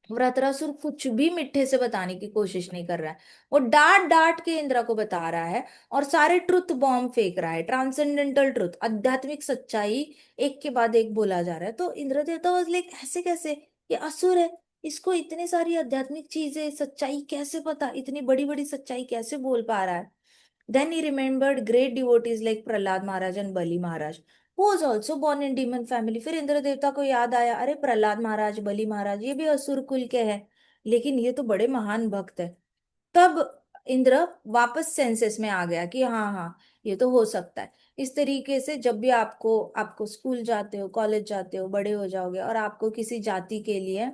वृत्रासुर कुछ भी मीठे से बताने की कोशिश नहीं कर रहा है, वो डांट डांट के इंद्र को बता रहा है, और सारे ट्रुथ बॉम्ब फेंक रहा है, ट्रांसेंडेंटल ट्रुथ, आध्यात्मिक सच्चाई एक के बाद एक बोला जा रहा है। तो इंद्रदेवता वाज लाइक, ऐसे कैसे? ये असुर है, इसको इतनी सारी आध्यात्मिक चीजें सच्चाई कैसे पता, इतनी बड़ी बड़ी सच्चाई कैसे बोल पा रहा है? Then he remembered great devotees like Prahlad Maharaj and Bali Maharaj, was also born in demon family। फिर इंद्र देवता को याद आया, अरे प्रहलाद महाराज, बलि महाराज, ये भी असुर कुल के हैं, लेकिन ये तो बड़े महान भक्त है। तब इंद्र वापस सेंसेस में आ गया कि हाँ हाँ, ये तो हो सकता है। इस तरीके से जब भी आपको आपको स्कूल जाते हो, कॉलेज जाते हो, बड़े हो जाओगे, और आपको किसी जाति के लिए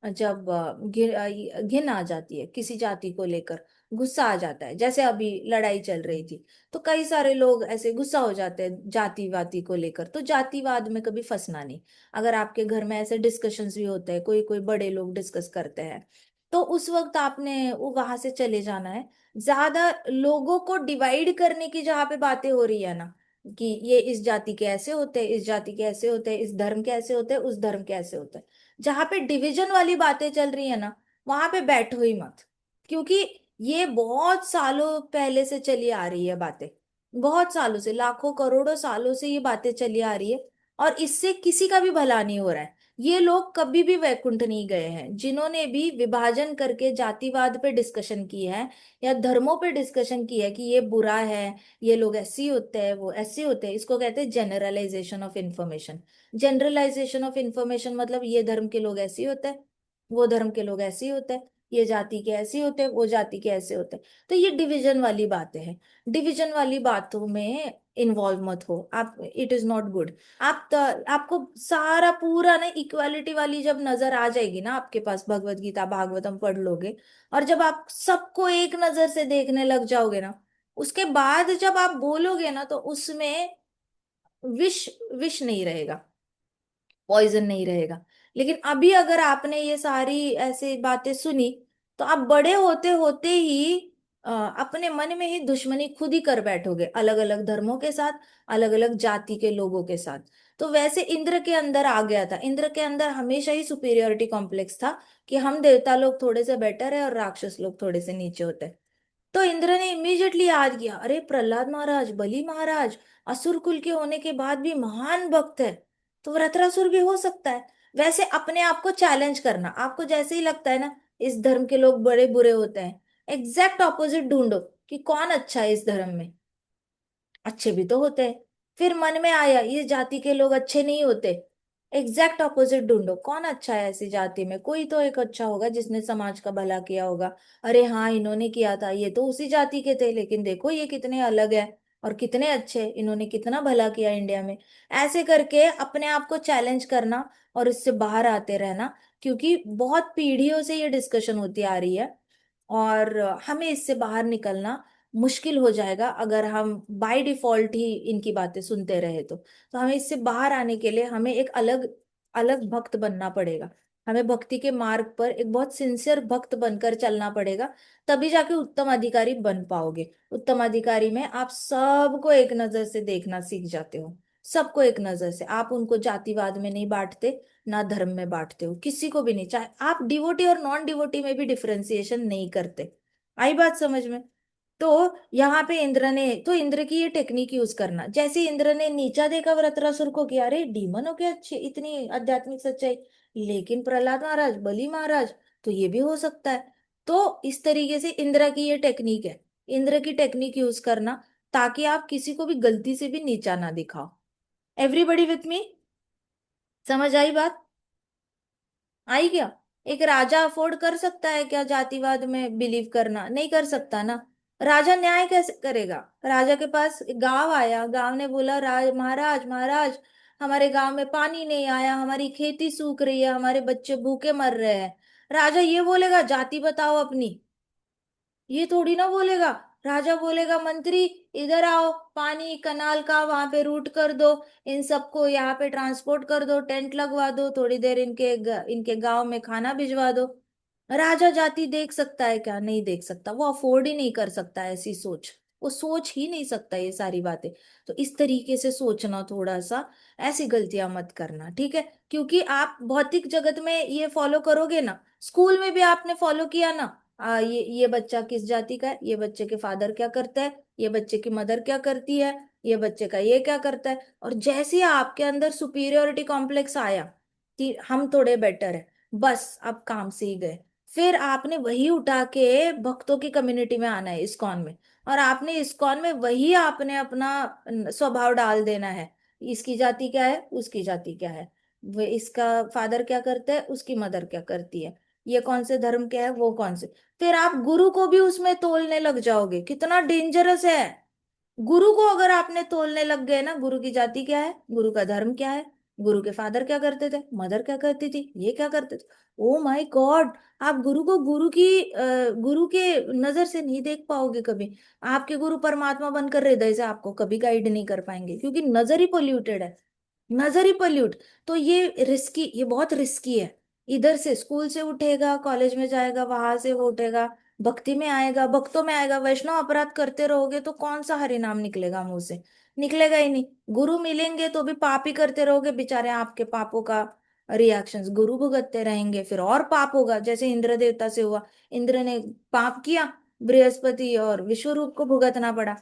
जब घिन आ जाती है, किसी जाति को लेकर गुस्सा आ जाता है, जैसे अभी लड़ाई चल रही थी, तो कई सारे लोग ऐसे गुस्सा हो जाते हैं जातिवादी को लेकर। तो जातिवाद में कभी फंसना नहीं। अगर आपके घर में ऐसे डिस्कशंस भी होते हैं, कोई कोई बड़े लोग डिस्कस करते हैं, तो उस वक्त आपने वो वहां से चले जाना है। ज्यादा लोगों को डिवाइड करने की जहाँ पे बातें हो रही है ना, कि ये इस जाति के ऐसे होते हैं, इस जाति के ऐसे होते हैं, इस धर्म के ऐसे होते हैं, उस धर्म के ऐसे होते हैं, जहां पे डिवीजन वाली बातें चल रही है ना, वहां पे बैठो ही मत। क्योंकि ये बहुत सालों पहले से चली आ रही है बातें, बहुत सालों से, लाखों करोड़ों सालों से ये बातें चली आ रही है, और इससे किसी का भी भला नहीं हो रहा है। ये लोग कभी भी वैकुंठ नहीं गए हैं, जिन्होंने भी विभाजन करके जातिवाद पे डिस्कशन की है, या धर्मों पे डिस्कशन की है कि ये बुरा है, ये लोग ऐसे ही होते हैं, वो ऐसे होते हैं, इसको कहते हैं generalisation of information. Generalisation of information मतलब ये धर्म के लोग ऐसे ही होते हैं, वो धर्म के लोग ऐसे ही होते हैं, ये जाति के ऐसे ही होते हैं, वो जाति के ऐसे होते हैं। तो ये डिवीजन वाली बातें हैं। डिवीजन वाली बातों में इन्वॉल्व मत हो आप, इट इज नॉट गुड। आपको सारा पूरा ना इक्वालिटी वाली जब नजर आ जाएगी ना आपके पास, भगवत गीता भागवतम पढ़ लोगे, और जब आप सबको एक नजर से देखने लग जाओगे ना, उसके बाद जब आप बोलोगे ना, तो उसमें विष विष नहीं रहेगा, पॉइजन नहीं रहेगा। लेकिन अभी अगर आपने ये सारी ऐसी बातें सुनी, तो आप बड़े होते होते ही अपने मन में ही दुश्मनी खुद ही कर बैठोगे, अलग अलग धर्मों के साथ, अलग अलग जाति के लोगों के साथ। तो वैसे इंद्र के अंदर आ गया था, इंद्र के अंदर हमेशा ही सुपीरियोरिटी कॉम्प्लेक्स था, कि हम देवता लोग थोड़े से बेटर है और राक्षस लोग थोड़े से नीचे होते हैं। तो इंद्र ने इमीडिएटली याद किया, अरे प्रहलाद महाराज, बलि महाराज असुर कुल के होने के बाद भी महान भक्त है, तो वृत्रासुर भी हो सकता है। वैसे अपने आप को चैलेंज करना, आपको जैसे ही लगता है ना इस धर्म के लोग बड़े बुरे होते हैं, एग्जैक्ट ऑपोजिट ढूंढो कि कौन अच्छा है इस धर्म में, अच्छे भी तो होते हैं। फिर मन में आया ये जाति के लोग अच्छे नहीं होते, एग्जैक्ट ऑपोजिट ढूंढो, कौन अच्छा है ऐसी जाति में, कोई तो एक अच्छा होगा जिसने समाज का भला किया होगा। अरे हाँ, इन्होंने किया था, ये तो उसी जाति के थे, लेकिन देखो ये कितने अलग है और कितने अच्छे, इन्होंने कितना भला किया इंडिया में। ऐसे करके अपने आप को चैलेंज करना और इससे बाहर आते रहना, क्योंकि बहुत पीढ़ियों से ये डिस्कशन होती आ रही है, और हमें इससे बाहर निकलना मुश्किल हो जाएगा अगर हम बाय डिफॉल्ट ही इनकी बातें सुनते रहे। तो हमें इससे बाहर आने के लिए हमें एक अलग अलग भक्त बनना पड़ेगा। हमें भक्ति के मार्ग पर एक बहुत सिंसियर भक्त बनकर चलना पड़ेगा, तभी जाके उत्तम अधिकारी बन पाओगे। उत्तम अधिकारी में आप सबको एक नजर से देखना सीख जाते हो, सबको एक नजर से, आप उनको जातिवाद में नहीं बांटते, ना धर्म में बांटते हो, किसी को भी नहीं, चाहे आप डिवोटी और नॉन डिवोटी में भी डिफरेंशिएशन नहीं करते। आई बात समझ में? तो यहाँ पे इंद्र ने, तो इंद्र की ये टेक्निक यूज करना, जैसे इंद्र ने नीचा देखा वृत्रासुर को, किया अरे डीमन हो क्या अच्छे, इतनी आध्यात्मिक सच्चाई, लेकिन प्रहलाद महाराज, बलि महाराज, तो ये भी हो सकता है। तो इस तरीके से इंद्र की ये टेक्निक है, इंद्र की टेक्निक यूज करना, ताकि आप किसी को भी गलती से भी नीचा ना दिखाओ। Everybody with me? समझ आई बात? आई क्या? एक राजा अफोर्ड कर सकता है क्या जातिवाद में बिलीव करना? नहीं कर सकता ना। राजा न्याय कैसे करेगा? राजा के पास एक गांव आया, गांव ने बोला, महाराज महाराज, हमारे गांव में पानी नहीं आया, हमारी खेती सूख रही है, हमारे बच्चे भूखे मर रहे हैं। राजा ये बोलेगा जाति बताओ अपनी? ये थोड़ी ना बोलेगा। राजा बोलेगा, मंत्री इधर आओ, पानी कनाल का वहां पे रूट कर दो, इन सबको यहाँ पे ट्रांसपोर्ट कर दो, टेंट लगवा दो, थोड़ी देर इनके गांव में खाना भिजवा दो। राजा जाति देख सकता है क्या? नहीं देख सकता, वो अफोर्ड ही नहीं कर सकता ऐसी सोच, वो सोच ही नहीं सकता ये सारी बातें। तो इस तरीके से सोचना थोड़ा सा, ऐसी गलतियां मत करना, ठीक है? क्योंकि आप भौतिक जगत में ये फॉलो करोगे ना, स्कूल में भी आपने फॉलो किया ना, ये बच्चा किस जाति का है, ये बच्चे के फादर क्या करता है, ये बच्चे की मदर क्या करती है, ये बच्चे का ये क्या करता है, और जैसे ही आपके अंदर सुपीरियोरिटी कॉम्प्लेक्स आया कि हम थोड़े बेटर है, बस आप काम से ही गए। फिर आपने वही उठा के भक्तों की कम्युनिटी में आना है, इस्कॉन में, और आपने इस्कॉन में वही आपने अपना स्वभाव डाल देना है, इसकी जाति क्या है, उसकी जाति क्या है, वो इसका फादर क्या करता है, उसकी मदर क्या करती है, ये कौन से धर्म के है, वो कौन से। फिर आप गुरु को भी उसमें तोलने लग जाओगे, कितना डेंजरस है। गुरु को अगर आपने तोलने लग गए ना, गुरु की जाति क्या है, गुरु का धर्म क्या है, गुरु के फादर क्या करते थे, मदर क्या करती थी, ये क्या करते थे, ओ माय गॉड। आप गुरु को गुरु के नजर से नहीं देख पाओगे कभी। आपके गुरु परमात्मा बनकर हृदय से आपको कभी गाइड नहीं कर पाएंगे, क्योंकि नजर ही पोल्यूटेड है, नजर ही पोल्यूट। तो ये बहुत रिस्की है। इधर से स्कूल से उठेगा, कॉलेज में जाएगा, वहां से वो उठेगा, भक्ति में आएगा, भक्तों में आएगा, वैष्णव अपराध करते रहोगे तो कौन सा हरि नाम निकलेगा मुंह से, निकलेगा ही नहीं। गुरु मिलेंगे तो भी पाप ही करते रहोगे, बेचारे आपके पापों का रिएक्शंस गुरु भुगतते रहेंगे, फिर और पाप होगा, जैसे इंद्र देवता से हुआ। इंद्र ने पाप किया, बृहस्पति और विश्वरूप को भुगतना पड़ा।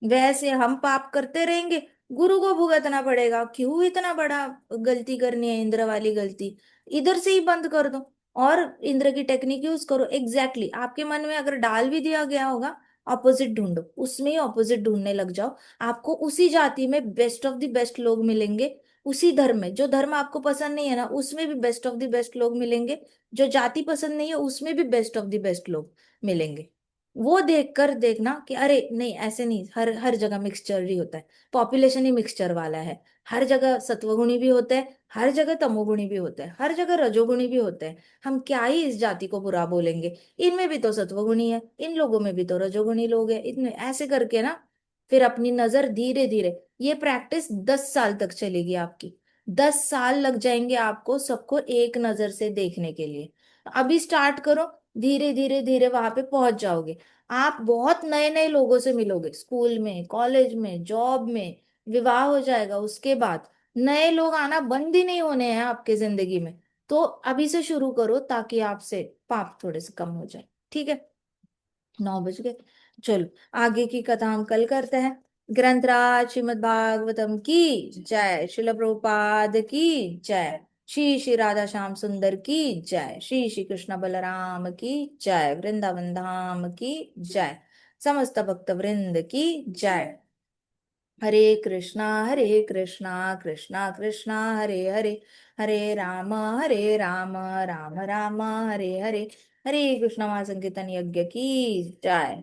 वैसे हम पाप करते रहेंगे, गुरु को भुगतना पड़ेगा। क्यों इतना बड़ा गलती करनी है, इंद्र वाली गलती, इधर से ही बंद कर दो। और इंद्र की टेक्निक यूज करो। एग्जैक्टली आपके मन में अगर डाल भी दिया गया होगा, ऑपोजिट ढूंढो, उसमें ही ऑपोजिट ढूंढने लग जाओ। आपको उसी जाति में बेस्ट ऑफ द बेस्ट लोग मिलेंगे। उसी धर्म में, जो धर्म आपको पसंद नहीं है ना, उसमें भी बेस्ट ऑफ द बेस्ट लोग मिलेंगे। जो जाति पसंद नहीं है, उसमें भी बेस्ट ऑफ द बेस्ट लोग मिलेंगे। वो देख कर देखना कि अरे नहीं, ऐसे नहीं, हर हर जगह मिक्सचर ही होता है। पॉपुलेशन ही मिक्सचर वाला है। हर जगह सत्वगुणी भी होते हैं, हर जगह तमोगुणी भी होते हैं, हर जगह रजोगुणी भी होते हैं। हम क्या ही इस जाति को बुरा बोलेंगे, इनमें भी तो सत्वगुणी है, इन लोगों में भी तो रजोगुणी लोग हैं, इतने ऐसे करके ना। फिर अपनी नजर धीरे धीरे, ये प्रैक्टिस 10 साल तक चलेगी आपकी। 10 साल लग जाएंगे आपको सबको एक नजर से देखने के लिए। अभी स्टार्ट करो, धीरे धीरे धीरे वहां पे पहुंच जाओगे। आप बहुत नए नए लोगों से मिलोगे, स्कूल में, कॉलेज में, जॉब में। विवाह हो जाएगा उसके बाद, नए लोग आना बंद ही नहीं होने हैं आपके जिंदगी में। तो अभी से शुरू करो, ताकि आपसे पाप थोड़े से कम हो जाए, ठीक है। 9 बज गए। चलो, आगे की कथा हम कल करते हैं। ग्रंथराज श्रीमद् भागवतम की जय, शिल प्रभुपाद की जय, श्री श्री राधा श्याम सुंदर की जय, श्री श्री कृष्ण बलराम की जय, वृंदावन धाम की जय, समस्त भक्त वृंद की जय। हरे कृष्णा कृष्णा कृष्णा हरे हरे, हरे राम राम राम हरे हरे। हरे कृष्ण महासंकीर्तन यज्ञ की जय।